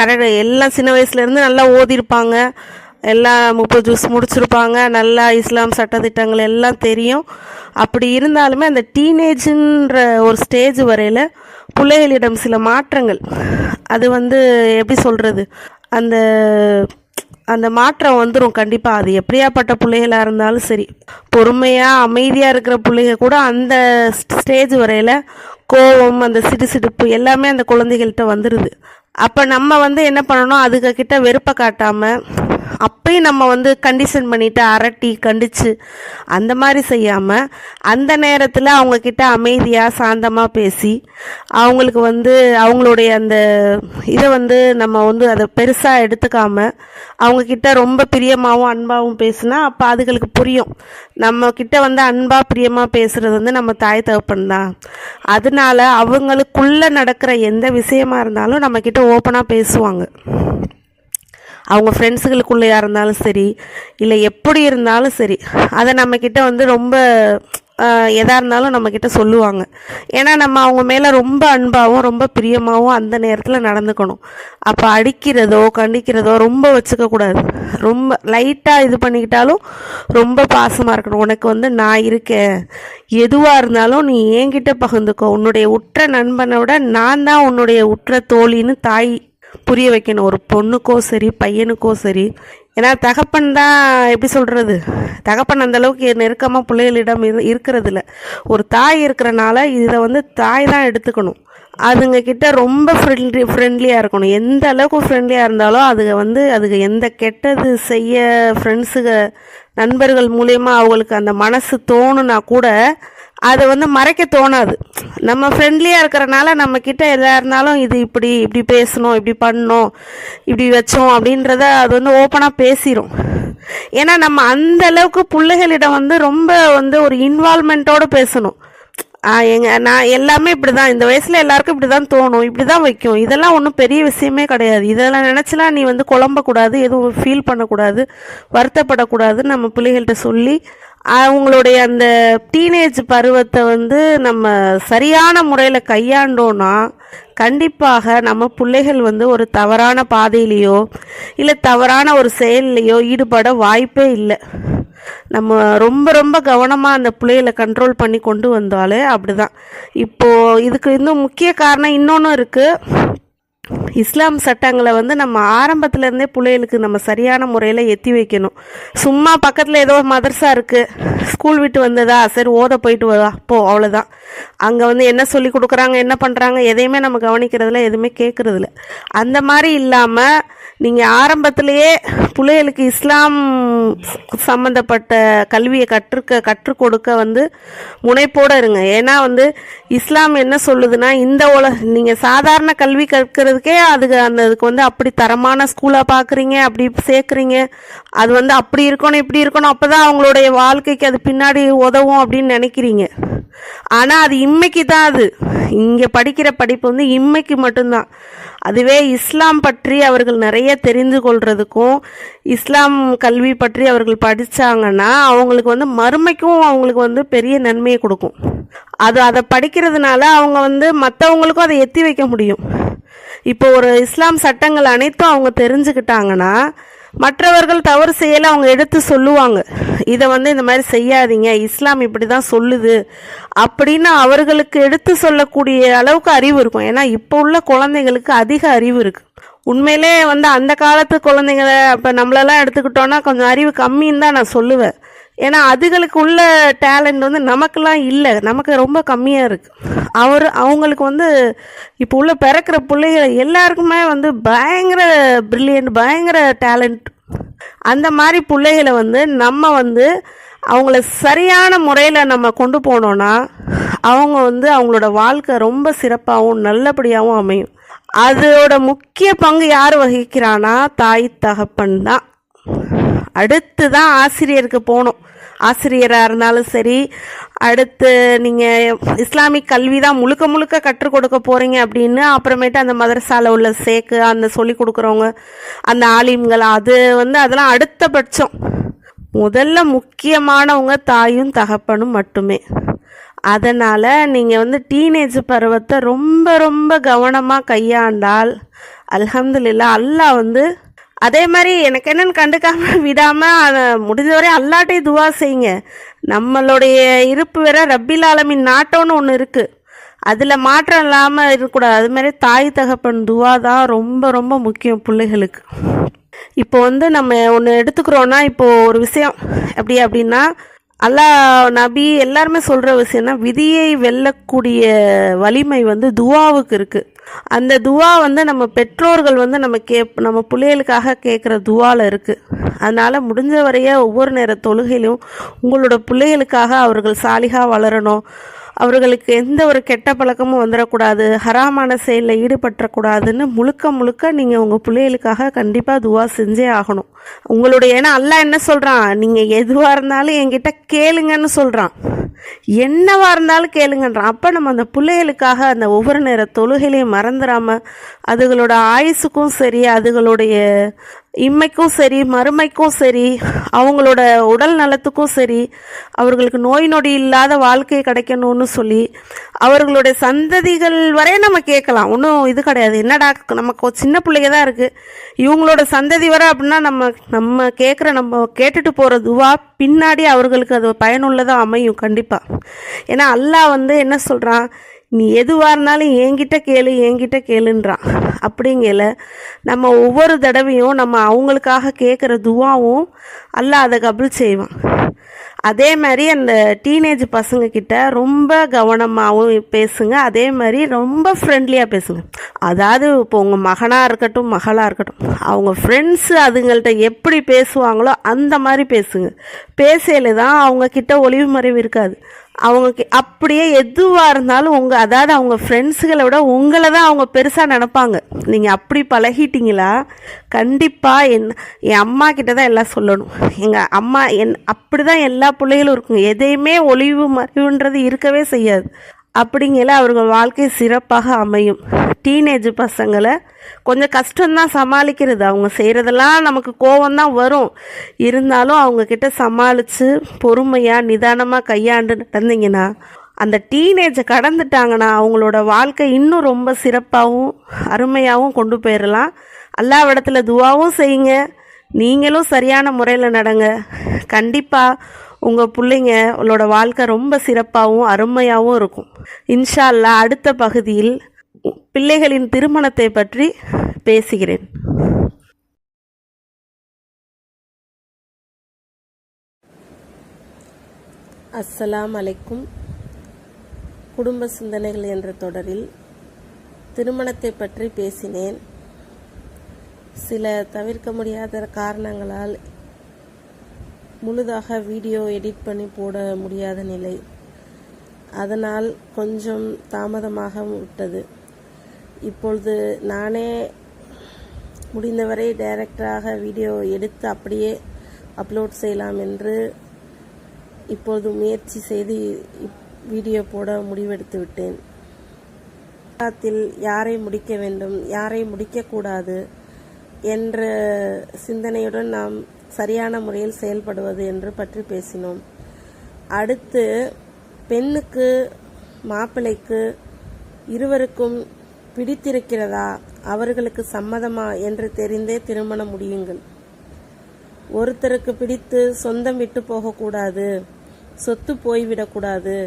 எல்லாம் சின்ன வயசுலேருந்து நல்லா ஓதிருப்பாங்க, எல்லாம் 30 ஜூஸ் முடிச்சிருப்பாங்க, நல்லா இஸ்லாம் சட்டத்திட்டங்கள் எல்லாம் தெரியும். அப்படி இருந்தாலுமே அந்த டீனேஜுன்ற ஒரு ஸ்டேஜ் வரையில் பிள்ளைகளிடம் சில மாற்றங்கள், அது எப்படி சொல்கிறது, அந்த மாற்றம் வந்துடும் கண்டிப்பாக. அது எப்படியாப்பட்ட பிள்ளைகளாக இருந்தாலும் சரி, பொறுமையாக அமைதியாக இருக்கிற பிள்ளைங்க கூட அந்த ஸ்டேஜ் வரையில் கோபம், அந்த சிடுசிடுப்பு எல்லாமே அந்த குழந்தைகள்கிட்ட வந்துடுது. அப்போ நம்ம வந்து என்ன பண்ணணும், அதுக்கிட்ட வெறுப்பை காட்டாமல் அப்பயும் நம்ம வந்து கண்டிஷன் பண்ணிவிட்டு அரட்டி கண்டித்து அந்த மாதிரி செய்யாமல் அந்த நேரத்தில் அவங்கக்கிட்ட அமைதியாக சாந்தமாக பேசி அவங்களுக்கு வந்து அவங்களுடைய அந்த இதை வந்து நம்ம வந்து அதை பெருசாக எடுத்துக்காமல் அவங்கக்கிட்ட ரொம்ப பிரியமாகவும் அன்பாகவும் பேசுனா அப்போ அதுகளுக்கு புரியும். நம்மக்கிட்ட வந்து அன்பாக பிரியமாக பேசுகிறது வந்து நம்ம தாய் தகப்பன் தான். அதனால அவங்களுக்குள்ளே நடக்கிற எந்த விஷயமா இருந்தாலும் நம்மக்கிட்ட ஓப்பனாக பேசுவாங்க. அவங்க ஃப்ரெண்ட்ஸுகளுக்குள்ளேயா இருந்தாலும் சரி, இல்லை எப்படி இருந்தாலும் சரி, அதை நம்மக்கிட்ட வந்து ரொம்ப எதாக இருந்தாலும் நம்மக்கிட்ட சொல்லுவாங்க. ஏன்னா நம்ம அவங்க மேலே ரொம்ப அன்பாகவும் ரொம்ப பிரியமாகவும் அந்த நேரத்தில் நடந்துக்கணும். அப்போ அடிக்கிறதோ கண்டிக்கிறதோ ரொம்ப வச்சுக்கக்கூடாது. ரொம்ப லைட்டாக இது பண்ணிக்கிட்டாலும் ரொம்ப பாசமாக இருக்கணும். உனக்கு வந்து நான் இருக்கேன், எதுவாக இருந்தாலும் நீ என்கிட்ட பகிர்ந்துக்கோ, உன்னுடைய உற்ற நண்பனை விட நான் தான் உன்னுடைய உற்ற தோழின்னு தாய் புரிய வைக்கணும். ஒரு பொண்ணுக்கோ சரி பையனுக்கோ சரி. ஏன்னா தகப்பன் தான் எப்படி சொல்கிறது, தகப்பன் அந்தளவுக்கு நெருக்கமாக பிள்ளைகளிடம் இருக்கிறது இல்லை. ஒரு தாய் இருக்கிறனால இதை வந்து தாய் தான் எடுத்துக்கணும். அதுங்க கிட்ட ரொம்ப ஃப்ரெண்ட்லியாக இருக்கணும். எந்த அளவுக்கு ஃப்ரெண்ட்லியாக இருந்தாலும் அதுக்கு எந்த கெட்டது செய்ய ஃப்ரெண்ட்ஸுக நண்பர்கள் மூலயமா அவங்களுக்கு அந்த மனசு தோணுனா கூட அதை வந்து மறைக்க தோணாது. நம்ம ஃப்ரெண்ட்லியாக இருக்கிறனால நம்மக்கிட்ட எதாக இருந்தாலும் இது இப்படி பேசணும், இப்படி பண்ணோம், இப்படி வச்சோம் அப்படின்றத அது வந்து ஓப்பனாக பேசிடும். ஏன்னா நம்ம அந்த அளவுக்கு பிள்ளைகளிடம் வந்து ரொம்ப வந்து ஒரு இன்வால்மெண்ட்டோடு பேசணும். நான் எல்லாமே இப்படி தான், இந்த வயசில் எல்லாருக்கும் இப்படி தான் தோணும், இப்படி தான் வைக்கும், இதெல்லாம் ஒன்றும் பெரிய விஷயமே கிடையாது, இதெல்லாம் நினச்சலாம் நீ வந்து குழம்பக்கூடாது, எதுவும் ஃபீல் பண்ணக்கூடாது, வருத்தப்படக்கூடாது. நம்ம பிள்ளைகள்கிட்ட சொல்லி அவங்களுடைய அந்த டீனேஜ் பருவத்தை வந்து நம்ம சரியான முறையில் கையாண்டோன்னா கண்டிப்பாக நம்ம பிள்ளைகள் வந்து ஒரு தவறான பாதையிலையோ இல்லை தவறான ஒரு செயல்லையோ ஈடுபட வாய்ப்பே இல்லை. நம்ம ரொம்ப ரொம்ப கவனமாக அந்த பிள்ளைகளை கண்ட்ரோல் பண்ணி கொண்டு வந்தாலே அப்படிதான். இப்போது இதுக்கு இன்னும் முக்கிய காரணம் இன்னொன்று இருக்குது. இஸ்லாம் சட்டங்களை வந்து நம்ம ஆரம்பத்துலேருந்தே பிள்ளைகளுக்கு நம்ம சரியான முறையில் எத்தி வைக்கணும். சும்மா பக்கத்தில் ஏதோ மதரசா இருக்குது, ஸ்கூல் விட்டு வந்ததா சரி ஓத போயிட்டு வா போ, அவ்வளோதான். அங்கே வந்து என்ன சொல்லி கொடுக்குறாங்க என்ன பண்ணுறாங்க எதையுமே நம்ம கவனிக்கிறதில்ல, எதுவுமே கேட்குறதில்ல. அந்த மாதிரி இல்லாமல் நீங்கள் ஆரம்பத்திலேயே பிள்ளைகளுக்கு இஸ்லாம் சம்மந்தப்பட்ட கல்வியை கற்றுக் கொடுக்க வந்து முனைப்போடு இருங்க. ஏன்னா வந்து இஸ்லாம் என்ன சொல்லுதுன்னா, இந்த நீங்கள் சாதாரண கல்வி கற்கிறதுக்கே அதுக்கு வந்து அப்படி தரமான ஸ்கூலாக பார்க்குறீங்க, அப்படி சேர்க்குறீங்க, அது வந்து அப்படி இருக்கணும் இப்படி இருக்கணும், அப்போ தான் அவங்களுடைய வாழ்க்கைக்கு அது பின்னாடி உதவும் அப்படின்னு நினைக்கிறீங்க. ஆனால் அது இம்மைக்கு தான். அது இங்கே படிக்கிற படிப்பு வந்து இம்மைக்கு மட்டும்தான். அதுவே இஸ்லாம் பற்றி அவர்கள் நிறைய தெரிந்து கொள்றதுக்கும் இஸ்லாம் கல்வி பற்றி அவர்கள் படித்தாங்கன்னா அவங்களுக்கு வந்து மறுமைக்கும் அவங்களுக்கு வந்து பெரிய நன்மையை கொடுக்கும். அதை படிக்கிறதுனால அவங்க வந்து மற்றவங்களுக்கும் அதை எத்தி வைக்க முடியும். இப்போ ஒரு இஸ்லாம் சட்டங்கள் அனைத்தும் அவங்க தெரிஞ்சுக்கிட்டாங்கன்னா மற்றவர்கள் தவறு செய்யலை அவங்க எடுத்து சொல்லுவாங்க, இதை வந்து இந்த மாதிரி செய்யாதீங்க, இஸ்லாம் இப்படி தான் சொல்லுது அப்படின்னு அவர்களுக்கு எடுத்து சொல்லக்கூடிய அளவுக்கு அறிவு இருக்கும். ஏன்னா இப்போ உள்ள குழந்தைங்களுக்கு அதிக அறிவு இருக்குது. உண்மையிலே வந்து அந்த காலத்து குழந்தைங்களை இப்போ நம்மளெல்லாம் எடுத்துக்கிட்டோன்னா கொஞ்சம் அறிவு கம்மின்னு தான் நான் சொல்லுவேன். ஏன்னா அதுகளுக்கு உள்ள டேலண்ட் வந்து நமக்கெல்லாம் இல்லை, நமக்கு ரொம்ப கம்மியாக இருக்குது. அவங்களுக்கு வந்து இப்போ உள்ள பிறக்கிற பிள்ளைகள் எல்லாருக்குமே வந்து பயங்கர பிரில்லியன்ட், பயங்கர டேலண்ட். அந்த மாதிரி பிள்ளைகளை வந்து நம்ம வந்து அவங்கள சரியான முறையில் நம்ம கொண்டு போனோன்னா அவங்க வந்து அவங்களோட வாழ்க்கை ரொம்ப சிறப்பாகவும் நல்லபடியாகவும் அமையும். அதோட முக்கிய பங்கு யார் வகிக்கிறான்னா தாய் தகப்பன் தான். அடுத்து தான் ஆசிரியருக்கு போகணும். ஆசிரியராக இருந்தாலும் சரி, அடுத்து நீங்கள் இஸ்லாமிக் கல்வி தான் முழுக்க கற்றுக் கொடுக்க போகிறீங்க அப்படின்னு அப்புறமேட்டு அந்த மதரசாவில் உள்ள சேக்கு அந்த சொல்லி கொடுக்குறவங்க அந்த ஆலிம்கள் அது வந்து அதெல்லாம் அடுத்த பட்சம். முதல்ல முக்கியமானவங்க தாயும் தகப்பனும் மட்டுமே. அதனால் நீங்கள் வந்து டீனேஜ் பருவத்தை ரொம்ப ரொம்ப கவனமாக கையாண்டால் அல்ஹம்துலில்லாஹ் அல்லாஹ் வந்து அதே மாதிரி எனக்கு என்னன்னு கண்டுக்காமல் விடாமல் முடிஞ்சவரை அல்லாட்டே துவா செய்யுங்க. நம்மளுடைய இருப்பு வேற ரப்பில் ஆலமீன் நாட்டோன்னு ஒன்று இருக்குது, அதில் மாற்றம் இல்லாமல் இருக்கக்கூடாது. அதுமாதிரி தாய் தகப்பன் துவா தான் ரொம்ப ரொம்ப முக்கியம் பிள்ளைகளுக்கு. இப்போ வந்து நம்ம ஒன்று எடுத்துக்கிறோன்னா, இப்போது ஒரு விஷயம் அப்படின்னா அல்லாஹ் நபி எல்லாருமே சொல்கிற விஷயம்னா விதியை வெல்லக்கூடிய வலிமை வந்து துவாவுக்கு இருக்குது. அந்த துவா வந்து நம்ம பெற்றோர்கள் வந்து நம்ம பிள்ளைகளுக்காக கேட்குற துவாவில் இருக்குது. அதனால் முடிஞ்ச வரைய ஒவ்வொரு நேர தொழுகையிலும் உங்களோட பிள்ளைகளுக்காக அவர்கள் சாலிகாக வளரணும், அவர்களுக்கு எந்த ஒரு கெட்ட பழக்கமும் வந்துடக்கூடாது, ஹராமான செயலில் ஈடுபட்டக்கூடாதுன்னு முழுக்க நீங்கள் உங்கள் பிள்ளைகளுக்காக கண்டிப்பாக துவா செஞ்சே ஆகணும். ஏன்னா அல்லாஹ் என்ன சொல்கிறான், நீங்கள் எதுவாக இருந்தாலும் என்கிட்ட கேளுங்கன்னு சொல்கிறான், என்னவாக இருந்தாலும் கேளுங்கன்றான். அப்போ நம்ம அந்த பிள்ளைகளுக்காக அந்த ஒவ்வொரு நேர தொழுகையிலையும் மறந்துடாமல் அதுகளோட ஆயுசுக்கும் சரி, அதுகளுடைய இம்மைக்கும் சரி, மறுமைக்கும் சரி, அவங்களோட உடல் நலத்துக்கும் சரி, அவர்களுக்கு நோய் நொடி இல்லாத வாழ்க்கை கிடைக்கணும்னு சொல்லி அவர்களுடைய சந்ததிகள் வரைய நம்ம கேட்கலாம். ஒன்றும் இது கிடையாது. என்னடா நமக்கு சின்ன பிள்ளைங்க தான் இருக்குது, இவங்களோட சந்ததி வர அப்படின்னா நம்ம கேட்டுட்டு போகிற துவா பின்னாடி அவர்களுக்கு அது பயனுள்ளதாக அமையும் கண்டிப்பாக. ஏன்னா அல்லாஹ் வந்து என்ன சொல்கிறான், நீ எதுவாக இருந்தாலும் என்கிட்ட கேளுன்றான். அப்படிங்கல நம்ம ஒவ்வொரு தடவையும் நம்ம அவங்களுக்காக கேட்குற துவாவும் அல்லாஹ் அதை கபூல் செய்வான். அதே மாதிரி அந்த டீனேஜ் பசங்கக்கிட்ட ரொம்ப கவனமாகவும் பேசுங்க, அதே மாதிரி ரொம்ப ஃப்ரெண்ட்லியாக பேசுங்க. அதாவது இப்போ உங்கள் மகனாக இருக்கட்டும் மகளாக இருக்கட்டும், அவங்க ஃப்ரெண்ட்ஸு அதுங்கள்ட்ட எப்படி பேசுவாங்களோ அந்த மாதிரி பேசுங்க. பேசையில தான் அவங்கக்கிட்ட ஒளிவு மறைவு இருக்காது. அவங்க அப்படியே எதுவாக இருந்தாலும் அதாவது அவங்க ஃப்ரெண்ட்ஸுகளை விட உங்களை தான் அவங்க பெருசாக நினப்பாங்க. நீங்கள் அப்படி பழகிட்டீங்களா கண்டிப்பாக என் அம்மா கிட்ட தான் எல்லாம் சொல்லணும். எங்கள் அம்மா அப்படி தான் எல்லா பிள்ளைகளும் இருக்குங்க. எதையுமே ஒளிவு மறைவுன்றது இருக்கவே செய்யாது. அப்படிங்கல அவர்கள் வாழ்க்கை சிறப்பாக அமையும். டீனேஜ் பசங்களை கொஞ்சம் கஷ்டம்தான் சமாளிக்கிறது. அவங்க செய்கிறதெல்லாம் நமக்கு கோவம்தான் வரும். இருந்தாலும் அவங்கக்கிட்ட சமாளித்து பொறுமையாக நிதானமாக கையாண்டு நடந்தீங்கன்னா, அந்த டீனேஜை கடந்துட்டாங்கன்னா அவங்களோட வாழ்க்கை இன்னும் ரொம்ப சிறப்பாகவும் அருமையாகவும் கொண்டு போயிடலாம். அல்லாஹ்விடத்துல துவாவும் செய்யுங்க, நீங்களும் சரியான முறையில் நடங்க. கண்டிப்பாக உங்கள் பிள்ளைங்களோட வாழ்க்கை ரொம்ப சிறப்பாகவும் அருமையாகவும் இருக்கும். இன்ஷா அல்லாஹ் அடுத்த பகுதியில் பிள்ளைகளின் திருமணத்தை பற்றி பேசுகிறேன். அஸ்ஸலாமு அலைக்கும். குடும்ப சிந்தனைகள் என்ற தொடரில் திருமணத்தை பற்றி பேசினேன். சில தவிர்க்க முடியாத காரணங்களால் முழுதாக வீடியோ எடிட் பண்ணி போட முடியாத நிலை, அதனால் கொஞ்சம் தாமதமாக விட்டது. இப்பொழுது நானே முடிந்தவரை டைரக்டாக வீடியோ எடுத்து அப்படியே அப்லோட் செய்யலாம் என்று இப்பொழுது முயற்சி செய்து வீடியோ போட முடிவெடுத்து விட்டேன். யாரை முடிக்க வேண்டும், யாரை முடிக்கக்கூடாது என்ற சிந்தனையுடன் நாம் சரியான முறையில் செயல்படுவது என்று பற்றி பேசினோம். அடுத்து பெண்ணுக்கு மாப்பிள்ளைக்கு இருவருக்கும் பிடித்திருக்கிறதா, அவர்களுக்கு சம்மதமா என்று தெரிந்தே திருமணம் முடியுங்கள். ஒருத்தருக்கு பிடித்து சொந்தம் விட்டு போகக்கூடாது, சொத்து போய்விடக்கூடாது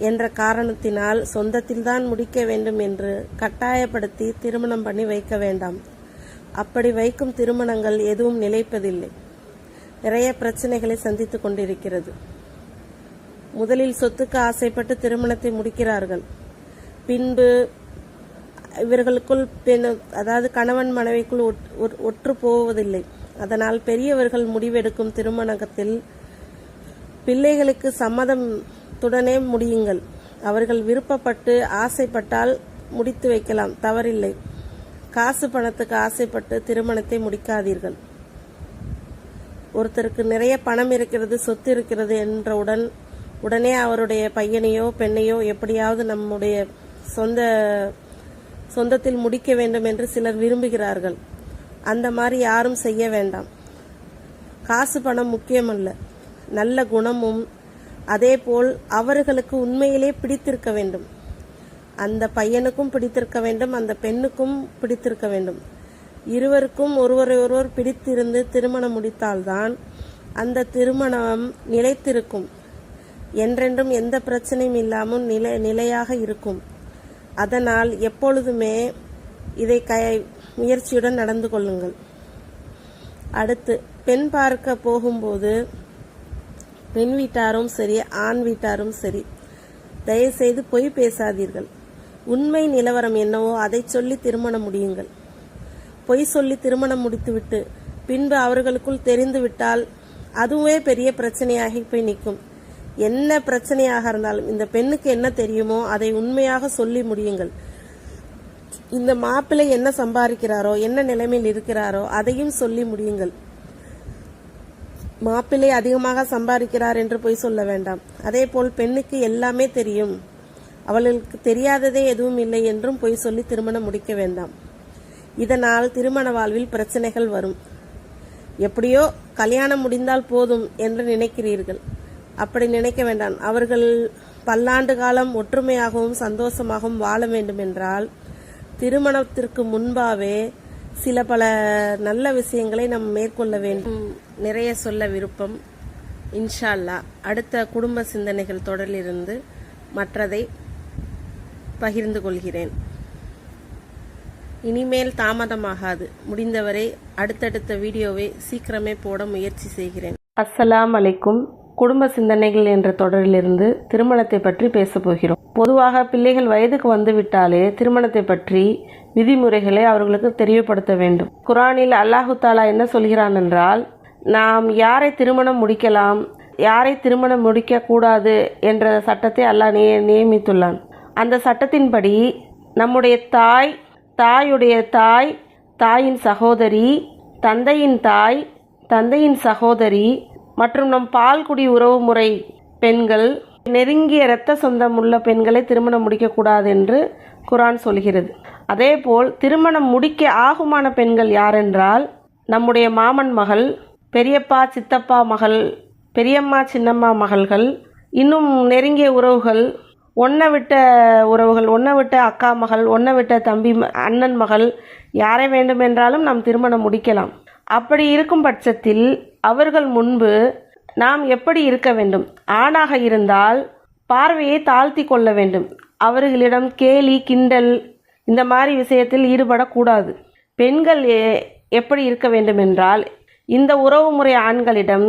என்ற காரணத்தினால் சொந்தத்தில்தான் முடிக்க வேண்டும் என்று கட்டாயப்படுத்தி திருமணம் பண்ணி வைக்க வேண்டாம். அப்படி வைக்கும் திருமணங்கள் எதுவும் நிலைப்பதில்லை, நிறைய பிரச்சனைகளை சந்தித்து கொண்டிருக்கிறது. முதலில் சொத்துக்கு ஆசைப்பட்டு திருமணத்தை முடிக்கிறார்கள், பின்பு இவர்களுக்குள் அதாவது கணவன் மனைவிக்குள் ஒற்று போவதில்லை. அதனால் பெரியவர்கள் முடிவெடுக்கும் திருமணத்தில் பிள்ளைகளுக்கு சம்மதத்துடனே முடியுங்கள். அவர்கள் விருப்பப்பட்டு ஆசைப்பட்டால் முடித்து வைக்கலாம், தவறில்லை. காசு பணத்துக்கு ஆசைப்பட்டு திருமணத்தை முடிக்காதீர்கள். ஒருத்தருக்கு நிறைய பணம் இருக்கிறது, சொத்து இருக்கிறது என்றவுடன் உடனே அவருடைய பையனையோ பெண்ணையோ எப்படியாவது நம்முடைய சொந்தத்தில் முடிக்க வேண்டும் என்று சிலர் விரும்புகிறார்கள். அந்த மாதிரி யாரும் செய்ய வேண்டாம். காசு பணம் முக்கியமல்ல, நல்ல குணமும் அதேபோல் அவர்களுக்கு உண்மையிலே பிடித்திருக்க வேண்டும். அந்த பையனுக்கும் பிடித்திருக்க வேண்டும், அந்த பெண்ணுக்கும் பிடித்திருக்க வேண்டும். இருவருக்கும் ஒருவரை ஒருவர் பிடித்திருந்து திருமணம் முடித்தால்தான் அந்த திருமணம் நிலைத்திருக்கும், என்றென்றும் எந்த பிரச்சனையும் இல்லாமல் நிலையாக இருக்கும். அதனால் எப்பொழுதுமே இதை முயற்சியுடன் நடந்து கொள்ளுங்கள். அடுத்து பெண் பார்க்க போகும்போது பெண் வீட்டாரும் சரி ஆண் வீட்டாரும் சரி தயவுசெய்து பொய் பேசாதீர்கள். உண்மை நிலவரம் என்னவோ அதை சொல்லி திருமணம் முடியுங்கள். பொய் சொல்லி திருமணம் முடித்துவிட்டு பின்பு அவர்களுக்குள் தெரிந்துவிட்டால் அதுவே பெரிய பிரச்சனையாகி போய் நிற்கும். என்ன பிரச்சனையாக இருந்தாலும் இந்த பெண்ணுக்கு என்ன தெரியுமோ அதை உண்மையாக சொல்லி முடியுங்கள். இந்த மாப்பிள்ளை என்ன சம்பாதிக்கிறாரோ, என்ன நிலைமையில் இருக்கிறாரோ அதையும் சொல்லி முடியுங்கள். மாப்பிள்ளை அதிகமாக சம்பாதிக்கிறார் என்று போய் சொல்ல வேண்டாம். அதே போல் பெண்ணுக்கு எல்லாமே தெரியும், அவளுக்கு தெரியாததே எதுவும் இல்லை என்றும் போய் சொல்லி திருமணம் முடிக்க வேண்டாம். இதனால் திருமண வாழ்வில் பிரச்சனைகள் வரும். எப்படியோ கல்யாணம் முடிந்தால் போதும் என்று நினைக்கிறீர்கள். அப்படி நினைக்க வேண்டாம். அவர்கள் பல்லாண்டு காலம் ஒற்றுமையாகவும் சந்தோஷமாகவும் வாழ வேண்டும் என்றால் திருமணத்திற்கு முன்பாகவே சில பல நல்ல விஷயங்களை நாம் மேற்கொள்ள வேண்டும். நிறைய சொல்ல விருப்பம். இன்ஷா அல்லாஹ் அடுத்த குடும்ப சிந்தனைகள் தொடரிலிருந்து மற்றதை பகிர்ந்து கொள்கிறேன். இனிமேல் தாமதமாகாது. முடிந்தவரை அடுத்தடுத்த வீடியோவை சீக்கிரமே போட முயற்சி செய்கிறேன். அஸ்ஸலாமு அலைக்கும். குடும்ப சிந்தனைகள் என்ற தொடரிலிருந்து திருமணத்தை பற்றி பேசப் போகிறோம். பொதுவாக பிள்ளைகள் வயதுக்கு வந்துவிட்டாலே திருமணத்தை பற்றி விதிமுறைகளை அவர்களுக்கு தெரியப்படுத்த வேண்டும். குர்ஆனில் அல்லாஹு தாலா என்ன சொல்கிறான் என்றால், நாம் யாரை திருமணம் முடிக்கலாம், யாரை திருமணம் முடிக்க கூடாது என்ற சட்டத்தை அல்லாஹ் நியமித்துள்ளான். அந்த சட்டத்தின்படி நம்முடைய தாய், தாயுடைய தாய், தாயின் சகோதரி, தந்தையின் தாய், தந்தையின் சகோதரி மற்றும் நம் பால்குடி உறவு முறை பெண்கள், நெருங்கிய இரத்த சொந்தம் உள்ள பெண்களை திருமணம் முடிக்கக்கூடாது என்று குர்ஆன் சொல்கிறது. அதேபோல் திருமணம் முடிக்க ஆகுமான பெண்கள் யாரென்றால், நம்முடைய மாமன் மகள், பெரியப்பா சித்தப்பா மகள், பெரியம்மா சின்னம்மா மகள்கள், இன்னும் நெருங்கிய உறவுகள், ஒன்றை விட்ட உறவுகள், ஒன்றை விட்ட அக்கா மகள், ஒன்றை விட்ட தம்பி அண்ணன் மகள், யாரை வேண்டுமென்றாலும் நாம் திருமணம் முடிக்கலாம். அப்படி இருக்கும் பட்சத்தில் அவர்கள் முன்பு நாம் எப்படி இருக்க வேண்டும்? ஆணாக இருந்தால் பார்வையை தாழ்த்தி கொள்ள வேண்டும். அவர்களிடம் கேலி கிண்டல் இந்த மாதிரி விஷயத்தில் ஈடுபடக்கூடாது. பெண்கள் எப்படி இருக்க வேண்டும் என்றால், இந்த உறவுமுறை ஆண்களிடம்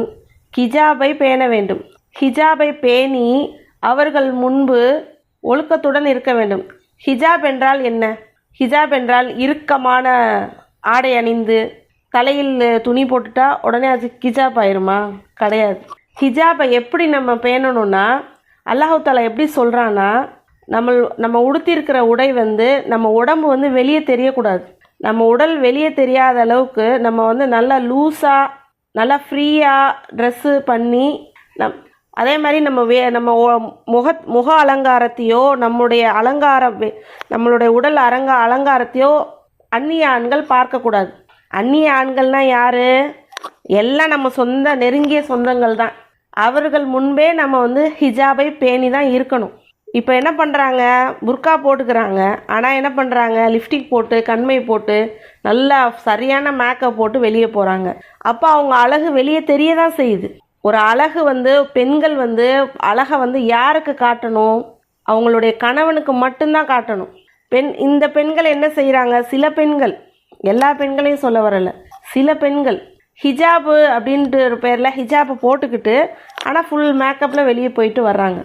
ஹிஜாபை பேண வேண்டும். ஹிஜாபை பேணி அவர்கள் முன்பு ஒழுக்கத்துடன் இருக்க வேண்டும். ஹிஜாப் என்றால் என்ன? ஹிஜாப் என்றால் இறுக்கமான ஆடை அணிந்து தலையில் துணி போட்டுட்டா உடனே அது ஹிஜாப் ஆயிருமா? கிடையாது. ஹிஜாபை எப்படி நம்ம பேணணும்னா, அல்லாஹ் தஆலா எப்படி சொல்கிறான்னா, நம்ம உடுத்திருக்கிற உடை நம்ம உடம்பு வெளியே தெரியக்கூடாது. நம்ம உடல் வெளியே தெரியாத அளவுக்கு நம்ம நல்லா லூஸாக நல்லா ஃப்ரீயாக ட்ரெஸ்ஸு பண்ணி அதே மாதிரி நம்ம முக அலங்காரத்தையோ நம்மளுடைய உடல் அலங்காரத்தையோ அந்நிய ஆண்கள் பார்க்கக்கூடாது. அந்நிய ஆண்கள்னால் யார்? எல்லாம் நம்ம நெருங்கிய சொந்தங்கள் தான். அவர்கள் முன்பே நம்ம ஹிஜாபை பேணி தான் இருக்கணும். இப்போ என்ன பண்ணுறாங்க, புர்கா போட்டுக்கிறாங்க. ஆனால் என்ன பண்ணுறாங்க, லிப்ஸ்டிக் போட்டு கண்மை போட்டு நல்லா சரியான மேக்கப் போட்டு வெளியே போகிறாங்க. அப்போ அவங்க அழகு வெளியே தெரிய தான் செய்யுது. ஒரு அழகு பெண்கள் அழகை யாருக்கு காட்டணும்? அவங்களுடைய கணவனுக்கு மட்டும்தான் காட்டணும். இந்த பெண்கள் என்ன செய்கிறாங்க? சில பெண்கள், எல்லா பெண்களையும் சொல்ல வரல, சில பெண்கள் ஹிஜாபு அப்படின்ற ஒரு பேரில் ஹிஜாபை போட்டுக்கிட்டு ஆனால் ஃபுல் மேக்கப்பில் வெளியே போயிட்டு வர்றாங்க.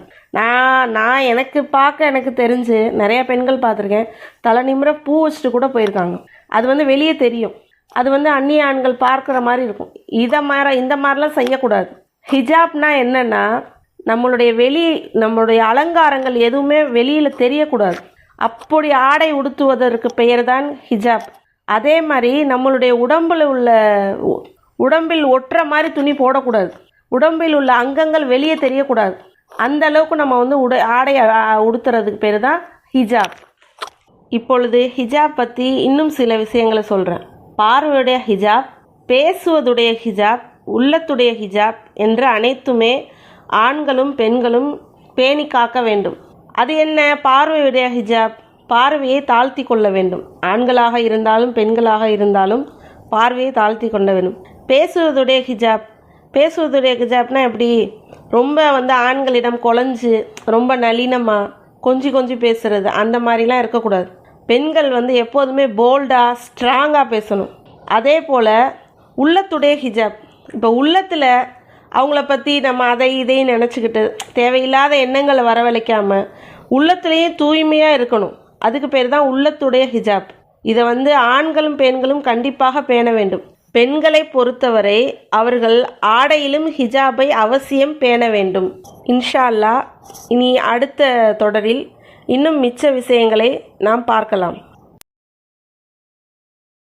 நான் எனக்கு தெரிஞ்சு நிறைய பெண்கள் பார்த்துருக்கேன். தலை நிமிர பூ வச்சுட்டு கூட போயிருக்காங்க. அது வெளியே தெரியும். அது அந்நிய ஆண்கள் பார்க்குற மாதிரி இருக்கும். இந்த மாதிரிலாம் செய்யக்கூடாது. ஹிஜாப்னா என்னன்னா, நம்மளுடைய அலங்காரங்கள் எதுவுமே வெளியில் தெரியக்கூடாது. அப்படி ஆடை உடுத்துவதற்கு பெயர் தான் ஹிஜாப். அதே மாதிரி நம்மளுடைய உடம்பில் ஒட்டுற மாதிரி துணி போடக்கூடாது. உடம்பில் உள்ள அங்கங்கள் வெளியே தெரியக்கூடாது. அந்த அளவுக்கு நம்ம ஆடை உடுத்துறதுக்கு பேர் தான் ஹிஜாப். இப்பொழுது ஹிஜாப் பற்றி இன்னும் சில விஷயங்களை சொல்கிறேன். பார்வையுடைய ஹிஜாப், பேசுவதுடைய ஹிஜாப், உள்ளத்துடைய ஹிஜாப் என்று அனைத்துமே ஆண்களும் பெண்களும் பேணி காக்க வேண்டும். அது என்ன? பார்வையுடைய ஹிஜாப், பார்வையை தாழ்த்தி கொள்ள வேண்டும். ஆண்களாக இருந்தாலும் பெண்களாக இருந்தாலும் பார்வையை தாழ்த்தி கொள்ள வேண்டும். பேசுவதுடைய ஹிஜாப்னா எப்படி? ரொம்ப ஆண்களிடம் குழஞ்சு ரொம்ப நளினமாக கொஞ்சி பேசுறது அந்த மாதிரிலாம் இருக்கக்கூடாது. பெண்கள் எப்போதுமே போல்டாக ஸ்ட்ராங்காக பேசணும். அதே போல் உள்ளத்துடைய ஹிஜாப், இப்போ உள்ளத்தில் அவங்கள பற்றி நம்ம அதை இதையும் நினச்சிக்கிட்டு தேவையில்லாத எண்ணங்களை வரவழைக்காமல் உள்ளத்துலேயும் தூய்மையாக இருக்கணும். அதுக்கு பேர் தான் உள்ளத்துடைய ஹிஜாப். இதை ஆண்களும் பெண்களும் கண்டிப்பாக பேண வேண்டும். பெண்களை பொறுத்தவரை அவர்கள் ஆடையிலும் ஹிஜாபை அவசியம் பேண வேண்டும். இன்ஷா அல்லாஹ் இனி அடுத்த தொடரில் இன்னும் மிச்ச விஷயங்களை நாம் பார்க்கலாம்.